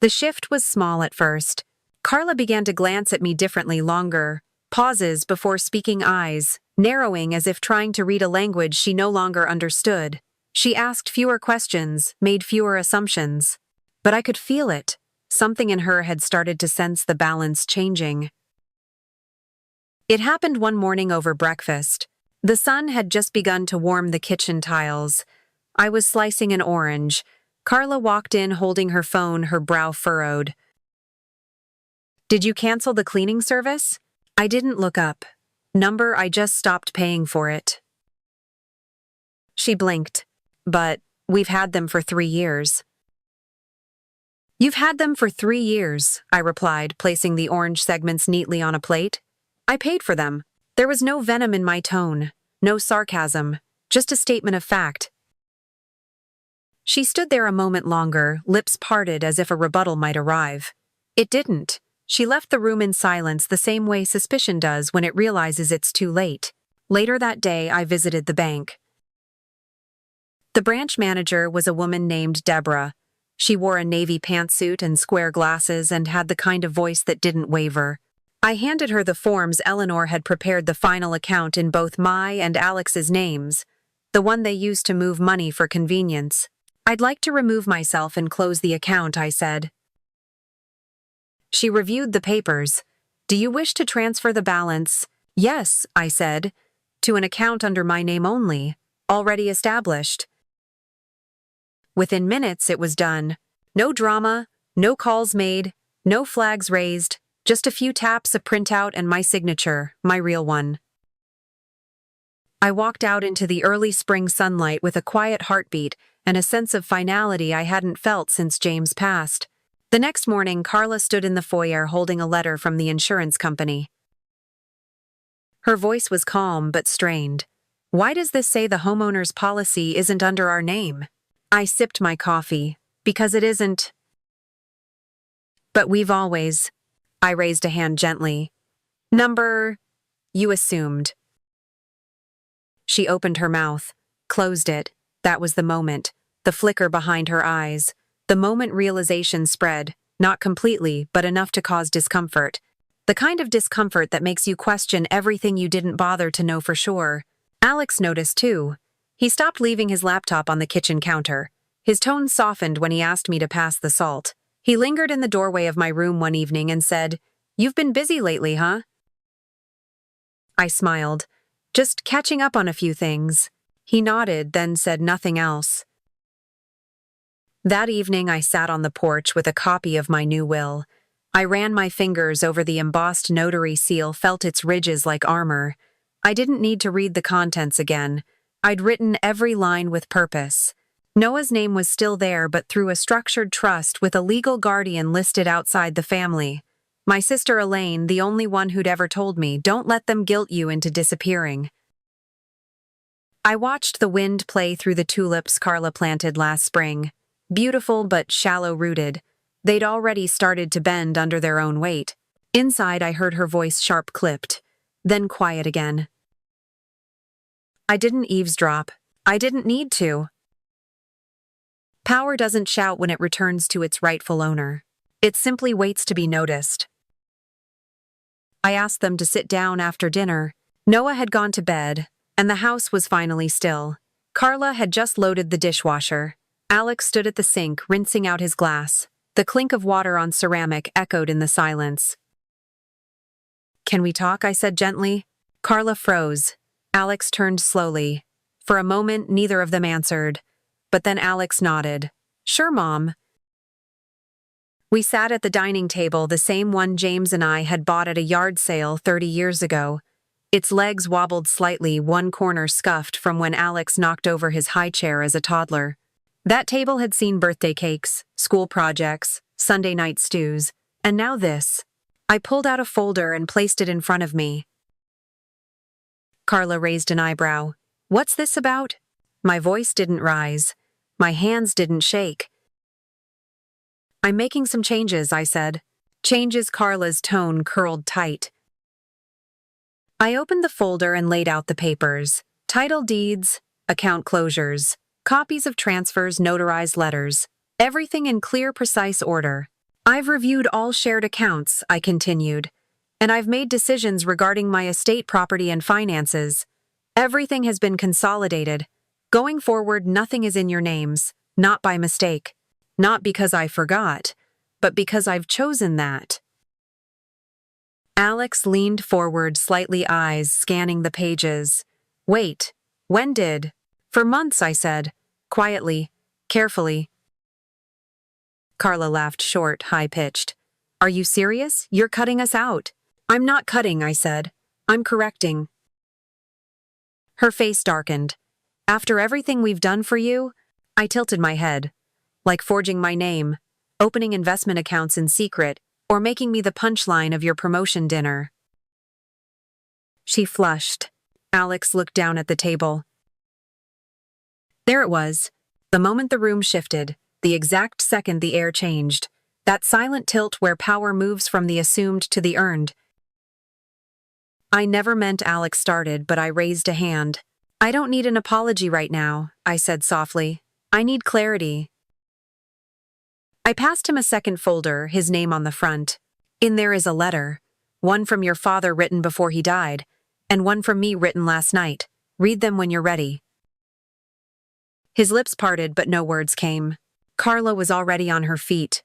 The shift was small at first. Carla began to glance at me differently, longer, pauses before speaking, eyes narrowing as if trying to read a language she no longer understood. She asked fewer questions, made fewer assumptions. But I could feel it. Something in her had started to sense the balance changing. It happened one morning over breakfast. The sun had just begun to warm the kitchen tiles. I was slicing an orange. Carla walked in holding her phone, her brow furrowed. "Did you cancel the cleaning service?" I didn't look up. "Number, I just stopped paying for it." She blinked. "But we've had them for 3 years." "You've had them for 3 years," I replied, placing the orange segments neatly on a plate. "I paid for them." There was no venom in my tone, no sarcasm, just a statement of fact. She stood there a moment longer, lips parted as if a rebuttal might arrive. It didn't. She left the room in silence, the same way suspicion does when it realizes it's too late. Later that day, I visited the bank. The branch manager was a woman named Deborah. She wore a navy pantsuit and square glasses and had the kind of voice that didn't waver. I handed her the forms Eleanor had prepared, the final account in both my and Alex's names, the one they used to move money for convenience. "I'd like to remove myself and close the account," I said. She reviewed the papers. "Do you wish to transfer the balance?" "Yes," I said, "to an account under my name only, already established." Within minutes, it was done. No drama, no calls made, no flags raised, just a few taps, a printout, and my signature, my real one. I walked out into the early spring sunlight with a quiet heartbeat and a sense of finality I hadn't felt since James passed. The next morning, Carla stood in the foyer holding a letter from the insurance company. Her voice was calm but strained. "Why does this say the homeowner's policy isn't under our name?" I sipped my coffee. "Because it isn't." "But we've always—" I raised a hand gently. "Number—" "You assumed." She opened her mouth, closed it. That was the moment, the flicker behind her eyes. The moment realization spread, not completely, but enough to cause discomfort. The kind of discomfort that makes you question everything you didn't bother to know for sure. Alex noticed too. He stopped leaving his laptop on the kitchen counter. His tone softened when he asked me to pass the salt. He lingered in the doorway of my room one evening and said, "You've been busy lately, huh?" I smiled. "Just catching up on a few things." He nodded, then said nothing else. That evening, I sat on the porch with a copy of my new will. I ran my fingers over the embossed notary seal, felt its ridges like armor. I didn't need to read the contents again. I'd written every line with purpose. Noah's name was still there, but through a structured trust with a legal guardian listed outside the family. My sister Elaine, the only one who'd ever told me, "Don't let them guilt you into disappearing." I watched the wind play through the tulips Carla planted last spring. Beautiful but shallow-rooted. They'd already started to bend under their own weight. Inside, I heard her voice sharp-clipped, then quiet again. I didn't eavesdrop. I didn't need to. Power doesn't shout when it returns to its rightful owner. It simply waits to be noticed. I asked them to sit down after dinner. Noah had gone to bed, and the house was finally still. Carla had just loaded the dishwasher. Alex stood at the sink, rinsing out his glass. The clink of water on ceramic echoed in the silence. "Can we talk?" I said gently. Carla froze. Alex turned slowly. For a moment, neither of them answered. But then Alex nodded. "Sure, Mom." We sat at the dining table, the same one James and I had bought at a yard sale 30 years ago. Its legs wobbled slightly, one corner scuffed from when Alex knocked over his high chair as a toddler. That table had seen birthday cakes, school projects, Sunday night stews, and now this. I pulled out a folder and placed it in front of me. Carla raised an eyebrow. "What's this about?" My voice didn't rise. My hands didn't shake. "I'm making some changes," I said. Changes. Carla's tone curled tight. I opened the folder and laid out the papers. Title deeds, account closures, copies of transfers, notarized letters. Everything in clear, precise order. "I've reviewed all shared accounts," I continued, "and I've made decisions regarding my estate, property, and finances. Everything has been consolidated. Going forward, nothing is in your names, not by mistake. Not because I forgot, but because I've chosen that." Alex leaned forward, slightly, eyes scanning the pages. Wait, when did? For months, I said, quietly, carefully. Carla laughed short, high-pitched. Are you serious? You're cutting us out. I'm not cutting, I said. I'm correcting. Her face darkened. After everything we've done for you, I tilted my head, like forging my name, opening investment accounts in secret, or making me the punchline of your promotion dinner. She flushed. Alex looked down at the table. There it was. The moment the room shifted, the exact second the air changed, that silent tilt where power moves from the assumed to the earned. I never meant Alex started, but I raised a hand. I don't need an apology right now, I said softly. I need clarity. I passed him a second folder, his name on the front. In there is a letter. One from your father written before he died, and one from me written last night. Read them when you're ready. His lips parted, but no words came. Carla was already on her feet.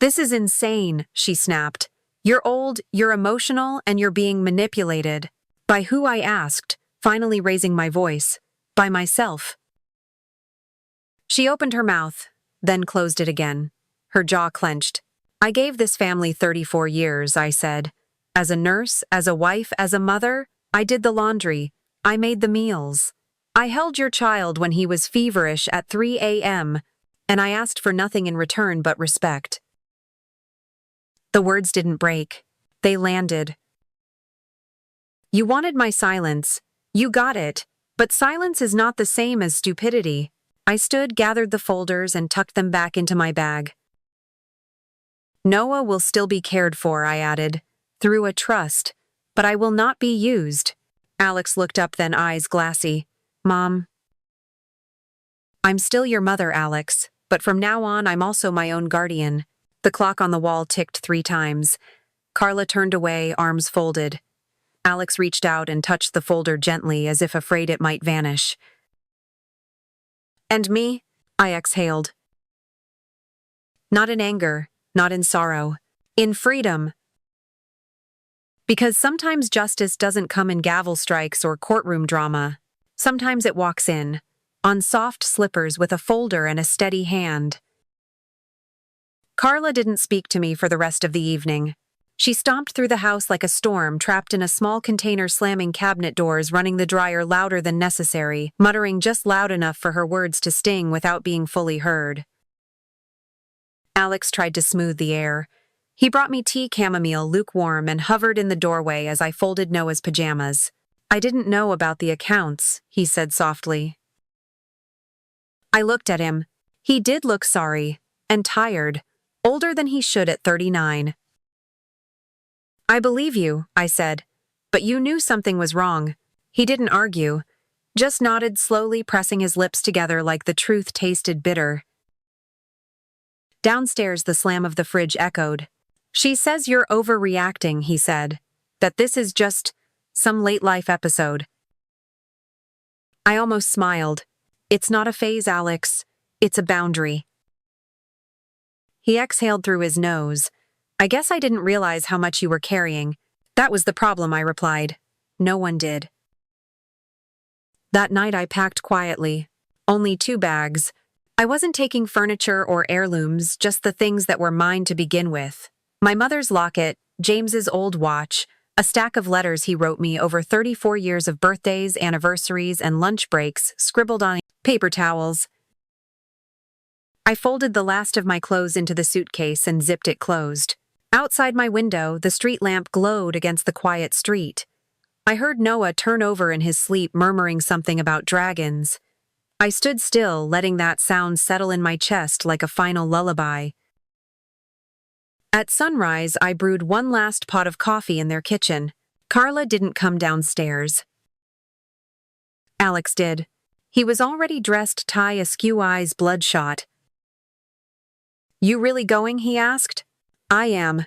This is insane, she snapped. You're old, you're emotional, and you're being manipulated. By who, I asked, finally raising my voice. By myself. She opened her mouth, then closed it again. Her jaw clenched. I gave this family 34 years, I said. As a nurse, as a wife, as a mother, I did the laundry. I made the meals. I held your child when he was feverish at 3 a.m., and I asked for nothing in return but respect. The words didn't break. They landed. You wanted my silence. You got it. But silence is not the same as stupidity. I stood, gathered the folders, and tucked them back into my bag. Noah will still be cared for, I added, through a trust, but I will not be used. Alex looked up, then eyes glassy. Mom. I'm still your mother, Alex, but from now on I'm also my own guardian. The clock on the wall ticked 3 times. Carla turned away, arms folded. Alex reached out and touched the folder gently, as if afraid it might vanish. And me? I exhaled. Not in anger, not in sorrow. In freedom. Because sometimes justice doesn't come in gavel strikes or courtroom drama. Sometimes it walks in, on soft slippers with a folder and a steady hand. Carla didn't speak to me for the rest of the evening. She stomped through the house like a storm, trapped in a small container, slamming cabinet doors, running the dryer louder than necessary, muttering just loud enough for her words to sting without being fully heard. Alex tried to smooth the air. He brought me tea, chamomile, lukewarm, and hovered in the doorway as I folded Noah's pajamas. I didn't know about the accounts, he said softly. I looked at him. He did look sorry, and tired, older than he should at 39. I believe you, I said, but you knew something was wrong. He didn't argue, just nodded slowly, pressing his lips together like the truth tasted bitter. Downstairs, the slam of the fridge echoed. She says you're overreacting, he said, that this is just some late-life episode. I almost smiled. It's not a phase, Alex. It's a boundary. He exhaled through his nose. I guess I didn't realize how much you were carrying. That was the problem, I replied. No one did. That night I packed quietly. Only 2 bags. I wasn't taking furniture or heirlooms, just the things that were mine to begin with. My mother's locket, James's old watch, a stack of letters he wrote me over 34 years of birthdays, anniversaries, and lunch breaks scribbled on paper towels. I folded the last of my clothes into the suitcase and zipped it closed. Outside my window, the street lamp glowed against the quiet street. I heard Noah turn over in his sleep, murmuring something about dragons. I stood still, letting that sound settle in my chest like a final lullaby. At sunrise, I brewed one last pot of coffee in their kitchen. Carla didn't come downstairs. Alex did. He was already dressed, tie askew, eyes bloodshot. You really going? He asked. I am.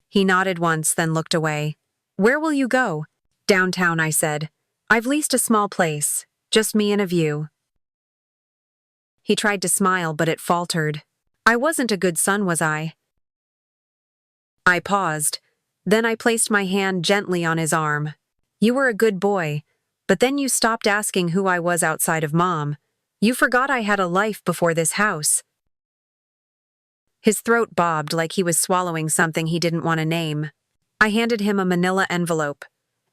He nodded once, then looked away. Where will you go? Downtown, I said. I've leased a small place, just me and a view. He tried to smile, but it faltered. I wasn't a good son, was I? I paused. Then I placed my hand gently on his arm. You were a good boy, but then you stopped asking who I was outside of Mom. You forgot I had a life before this house." His throat bobbed like he was swallowing something he didn't want to name. I handed him a manila envelope.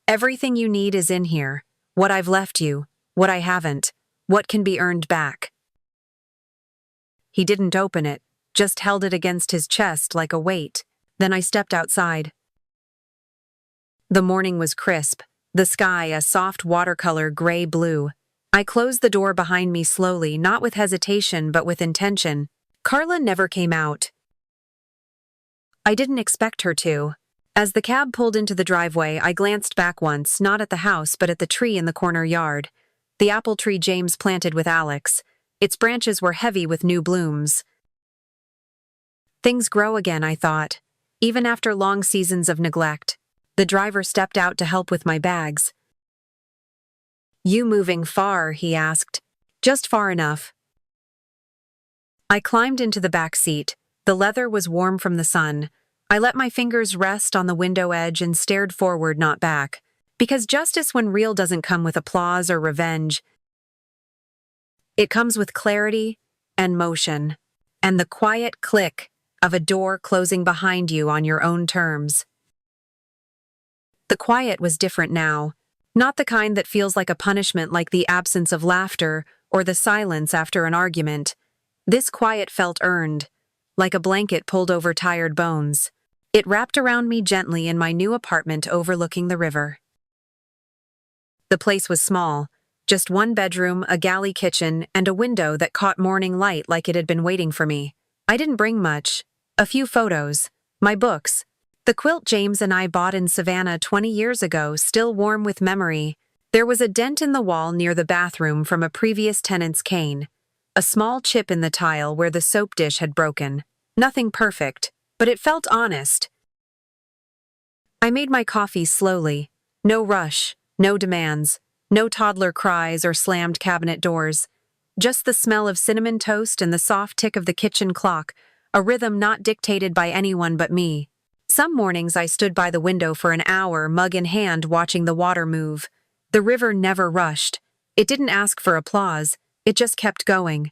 "Everything you need is in here. What I've left you, what I haven't, what can be earned back." He didn't open it, just held it against his chest like a weight. Then I stepped outside. The morning was crisp, the sky a soft watercolor gray-blue. I closed the door behind me slowly, not with hesitation but with intention. Carla never came out. I didn't expect her to. As the cab pulled into the driveway, I glanced back once, not at the house but at the tree in the corner yard. The apple tree James planted with Alex. Its branches were heavy with new blooms. Things grow again, I thought, even after long seasons of neglect. The driver stepped out to help with my bags. "You moving far?" he asked. "Just far enough." I climbed into the back seat. The leather was warm from the sun. I let my fingers rest on the window edge and stared forward, not back. Because justice, when real, doesn't come with applause or revenge. It comes with clarity and motion, and the quiet click of a door closing behind you on your own terms. The quiet was different now, not the kind that feels like a punishment, like the absence of laughter or the silence after an argument. This quiet felt earned, like a blanket pulled over tired bones. It wrapped around me gently in my new apartment overlooking the river. The place was small, just one bedroom, a galley kitchen, and a window that caught morning light like it had been waiting for me. I didn't bring much. A few photos, my books, the quilt James and I bought in Savannah 20 years ago, still warm with memory. There was a dent in the wall near the bathroom from a previous tenant's cane. A small chip in the tile where the soap dish had broken. Nothing perfect, but it felt honest. I made my coffee slowly. No rush, no demands, no toddler cries or slammed cabinet doors. Just the smell of cinnamon toast and the soft tick of the kitchen clock, a rhythm not dictated by anyone but me. Some mornings I stood by the window for an hour, mug in hand, watching the water move. The river never rushed. It didn't ask for applause. It just kept going.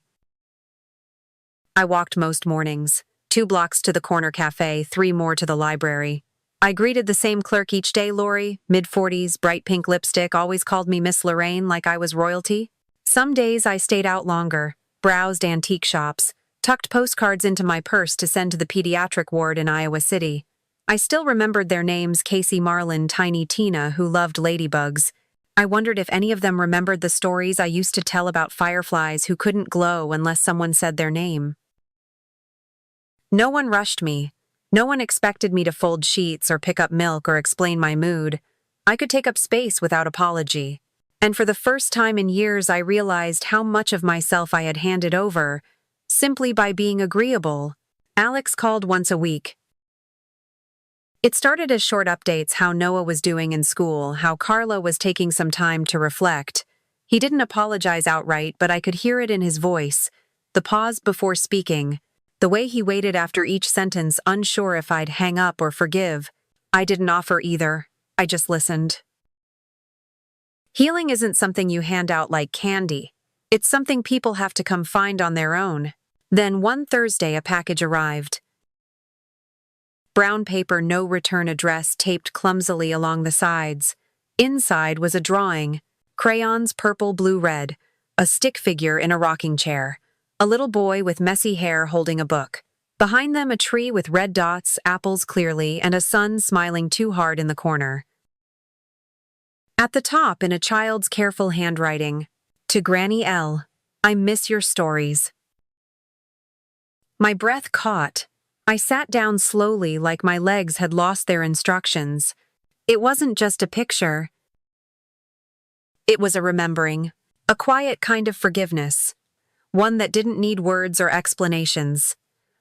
I walked most mornings, 2 blocks to the corner cafe, 3 more to the library. I greeted the same clerk each day, Lori, mid-40s, bright pink lipstick, always called me Miss Lorraine like I was royalty. Some days I stayed out longer, browsed antique shops, tucked postcards into my purse to send to the pediatric ward in Iowa City. I still remembered their names: Casey, Marlin, Tiny Tina, who loved ladybugs. I wondered if any of them remembered the stories I used to tell about fireflies who couldn't glow unless someone said their name. No one rushed me. No one expected me to fold sheets or pick up milk or explain my mood. I could take up space without apology. And for the first time in years, I realized how much of myself I had handed over, simply by being agreeable. Alex called once a week. It started as short updates: how Noah was doing in school, how Carla was taking some time to reflect. He didn't apologize outright, but I could hear it in his voice, the pause before speaking, the way he waited after each sentence, unsure if I'd hang up or forgive. I didn't offer either. I just listened. Healing isn't something you hand out like candy. It's something people have to come find on their own. Then one Thursday, a package arrived. Brown paper, no return address taped clumsily along the sides. Inside was a drawing, crayons purple, blue, red, a stick figure in a rocking chair, a little boy with messy hair holding a book. Behind them, a tree with red dots, apples clearly, and a sun smiling too hard in the corner. At the top, in a child's careful handwriting, "To Granny L, I miss your stories." My breath caught. I sat down slowly, like my legs had lost their instructions. It wasn't just a picture. It was a remembering, a quiet kind of forgiveness, one that didn't need words or explanations,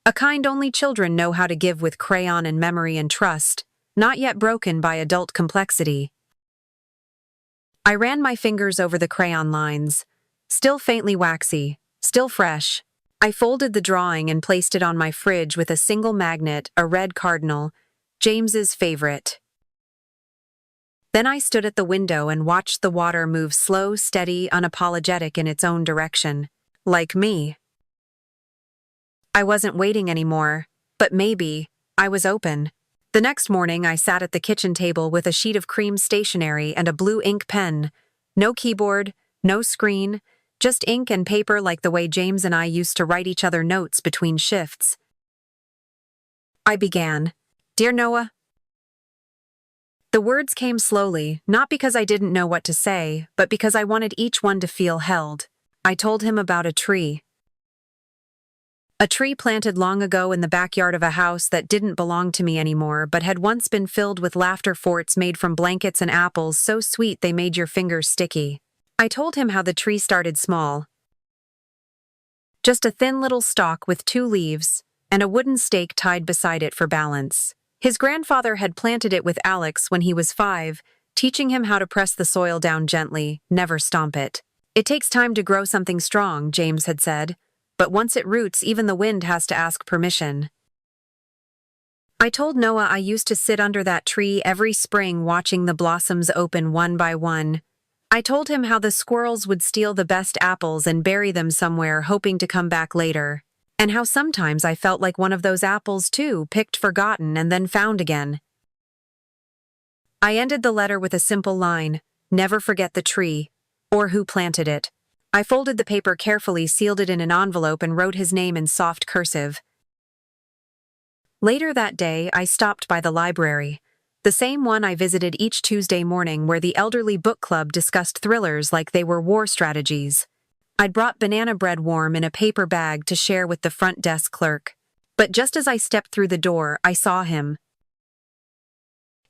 a kind only children know how to give, with crayon and memory and trust, not yet broken by adult complexity. I ran my fingers over the crayon lines, still faintly waxy, still fresh. I folded the drawing and placed it on my fridge with a single magnet, a red cardinal, James's favorite. Then I stood at the window and watched the water move slow, steady, unapologetic in its own direction. Like me. I wasn't waiting anymore, but maybe I was open. The next morning, I sat at the kitchen table with a sheet of cream stationery and a blue ink pen. No keyboard, no screen, just ink and paper like the way James and I used to write each other notes between shifts. I began, "Dear Noah." The words came slowly, not because I didn't know what to say, but because I wanted each one to feel held. I told him about a tree. A tree planted long ago in the backyard of a house that didn't belong to me anymore, but had once been filled with laughter forts made from blankets and apples so sweet they made your fingers sticky. I told him how the tree started small. Just a thin little stalk with 2 leaves, and a wooden stake tied beside it for balance. His grandfather had planted it with Alex when he was 5, teaching him how to press the soil down gently, never stomp it. It takes time to grow something strong, James had said, but once it roots, even the wind has to ask permission. I told Noah I used to sit under that tree every spring watching the blossoms open one by one. I told him how the squirrels would steal the best apples and bury them somewhere, hoping to come back later. And how sometimes I felt like one of those apples too, picked, forgotten, and then found again. I ended the letter with a simple line, "Never forget the tree," or who planted it. I folded the paper carefully, sealed it in an envelope, and wrote his name in soft cursive. Later that day, I stopped by the library, the same one I visited each Tuesday morning, where the elderly book club discussed thrillers like they were war strategies. I'd brought banana bread warm in a paper bag to share with the front desk clerk. But just as I stepped through the door, I saw him.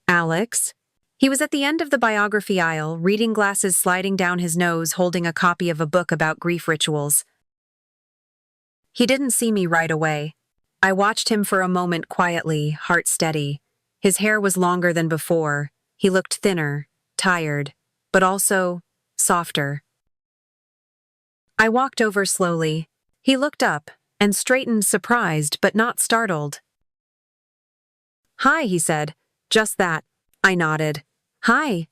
Alex? He was at the end of the biography aisle, reading glasses sliding down his nose, holding a copy of a book about grief rituals. He didn't see me right away. I watched him for a moment quietly, heart steady. His hair was longer than before. He looked thinner, tired, but also softer. I walked over slowly. He looked up and straightened, surprised but not startled. "Hi," he said. "Just that." I nodded. "Hi."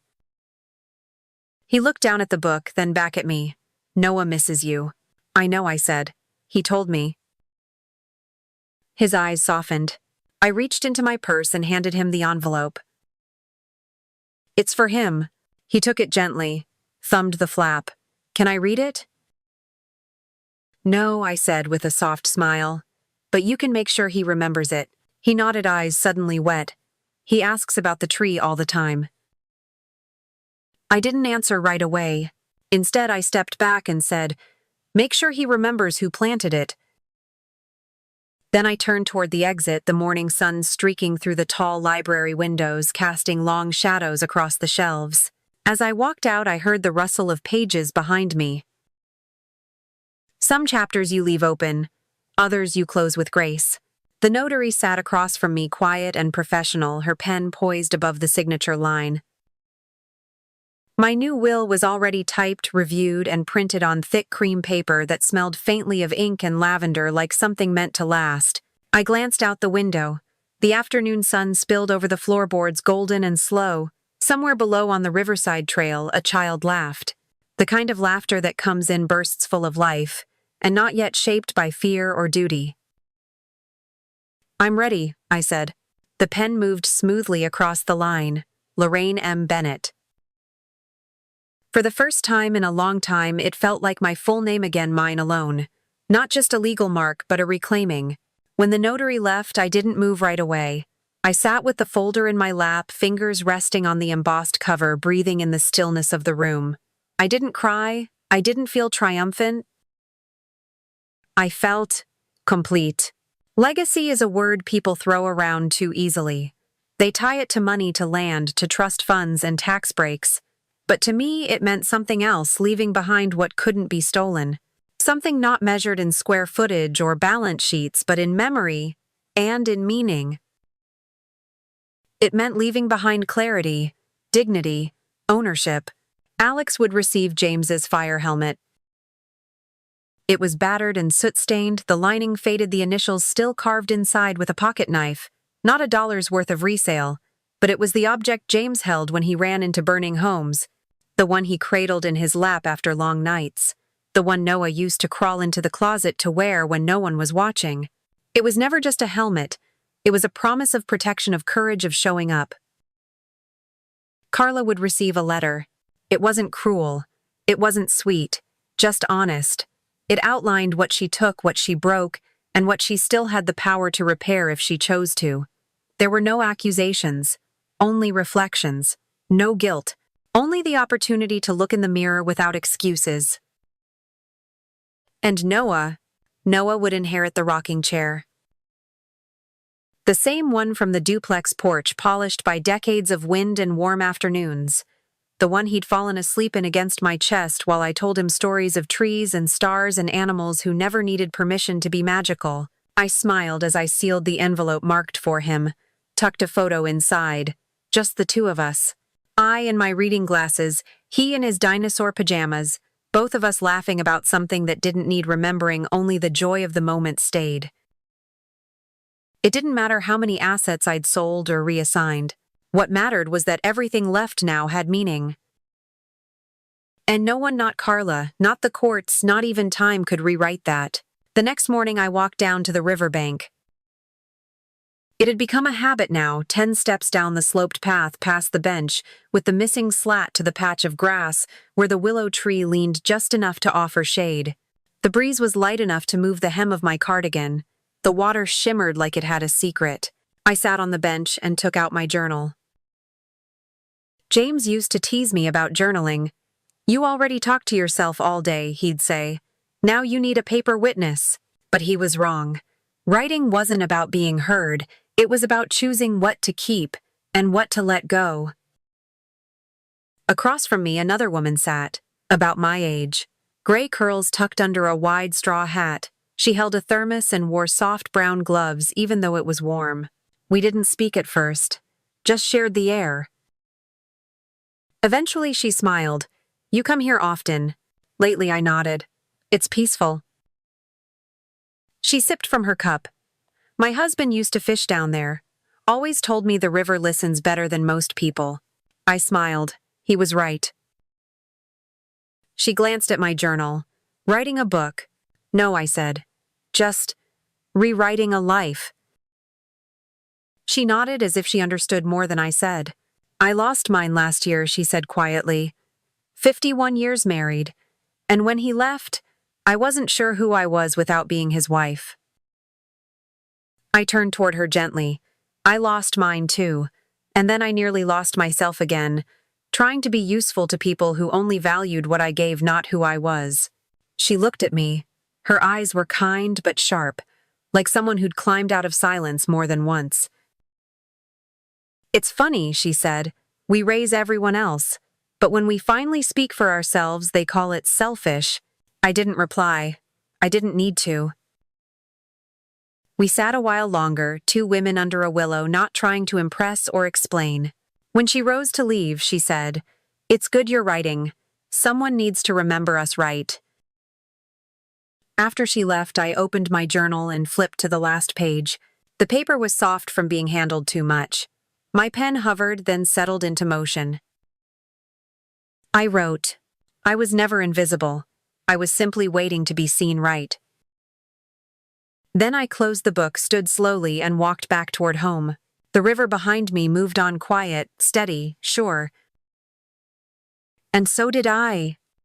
He looked down at the book, then back at me. "Noah misses you." "I know," I said. "He told me." His eyes softened. I reached into my purse and handed him the envelope. "It's for him." He took it gently, thumbed the flap. "Can I read it?" "No," I said with a soft smile. "But you can make sure he remembers it." He nodded, eyes suddenly wet. "He asks about the tree all the time." I didn't answer right away. Instead, I stepped back and said, "Make sure he remembers who planted it." Then I turned toward the exit, the morning sun streaking through the tall library windows, casting long shadows across the shelves. As I walked out, I heard the rustle of pages behind me. Some chapters you leave open, others you close with grace. The notary sat across from me, quiet and professional, her pen poised above the signature line. My new will was already typed, reviewed, and printed on thick cream paper that smelled faintly of ink and lavender, like something meant to last. I glanced out the window. The afternoon sun spilled over the floorboards, golden and slow. Somewhere below on the riverside trail, a child laughed. The kind of laughter that comes in bursts full of life, and not yet shaped by fear or duty. "I'm ready," I said. The pen moved smoothly across the line. Lorraine M. Bennett. For the first time in a long time, it felt like my full name again, mine alone. Not just a legal mark, but a reclaiming. When the notary left, I didn't move right away. I sat with the folder in my lap, fingers resting on the embossed cover, breathing in the stillness of the room. I didn't cry. I didn't feel triumphant. I felt complete. Legacy is a word people throw around too easily. They tie it to money, to land, to trust funds and tax breaks. But to me, it meant something else, leaving behind what couldn't be stolen. Something not measured in square footage or balance sheets, but in memory and in meaning. It meant leaving behind clarity, dignity, ownership. Alex would receive James's fire helmet. It was battered and soot-stained, the lining faded, the initials still carved inside with a pocket knife. Not $1 worth of resale, but it was the object James held when he ran into burning homes, the one he cradled in his lap after long nights, the one Noah used to crawl into the closet to wear when no one was watching. It was never just a helmet. It was a promise of protection, of courage, of showing up. Carla would receive a letter. It wasn't cruel. It wasn't sweet. Just honest. It outlined what she took, what she broke, and what she still had the power to repair if she chose to. There were no accusations, only reflections, no guilt, only the opportunity to look in the mirror without excuses. And Noah would inherit the rocking chair. The same one from the duplex porch, polished by decades of wind and warm afternoons. The one he'd fallen asleep in against my chest while I told him stories of trees and stars and animals who never needed permission to be magical. I smiled as I sealed the envelope marked for him, tucked a photo inside. Just the two of us. I in my reading glasses, he in his dinosaur pajamas, both of us laughing about something that didn't need remembering, only the joy of the moment stayed. It didn't matter how many assets I'd sold or reassigned. What mattered was that everything left now had meaning. And no one, not Carla, not the courts, not even time could rewrite that. The next morning I walked down to the riverbank. It had become a habit now, 10 steps down the sloped path past the bench, with the missing slat to the patch of grass where the willow tree leaned just enough to offer shade. The breeze was light enough to move the hem of my cardigan. The water shimmered like it had a secret. I sat on the bench and took out my journal. James used to tease me about journaling. "You already talk to yourself all day," he'd say. "Now you need a paper witness." But he was wrong. Writing wasn't about being heard. It was about choosing what to keep and what to let go. Across from me, another woman sat, about my age. Gray curls tucked under a wide straw hat. She held a thermos and wore soft brown gloves even though it was warm. We didn't speak at first, just shared the air. Eventually she smiled. "You come here often." Lately I nodded. "It's peaceful." She sipped from her cup. "My husband used to fish down there. Always told me the river listens better than most people." I smiled. He was right. She glanced at my journal. "Writing a book?" "No," I said. "Just rewriting a life." She nodded as if she understood more than I said. "I lost mine last year," she said quietly. 51 years married. And when he left, I wasn't sure who I was without being his wife. I turned toward her gently. "I lost mine too. And then I nearly lost myself again, trying to be useful to people who only valued what I gave, not who I was." She looked at me. Her eyes were kind but sharp, like someone who'd climbed out of silence more than once. "It's funny," she said. "We raise everyone else, but when we finally speak for ourselves, they call it selfish." I didn't reply. I didn't need to. We sat a while longer, two women under a willow, not trying to impress or explain. When she rose to leave, she said, "It's good you're writing. Someone needs to remember us right." After she left, I opened my journal and flipped to the last page. The paper was soft from being handled too much. My pen hovered, then settled into motion. I wrote. I was never invisible. I was simply waiting to be seen right. Then I closed the book, stood slowly, and walked back toward home. The river behind me moved on, quiet, steady, sure. And so did I.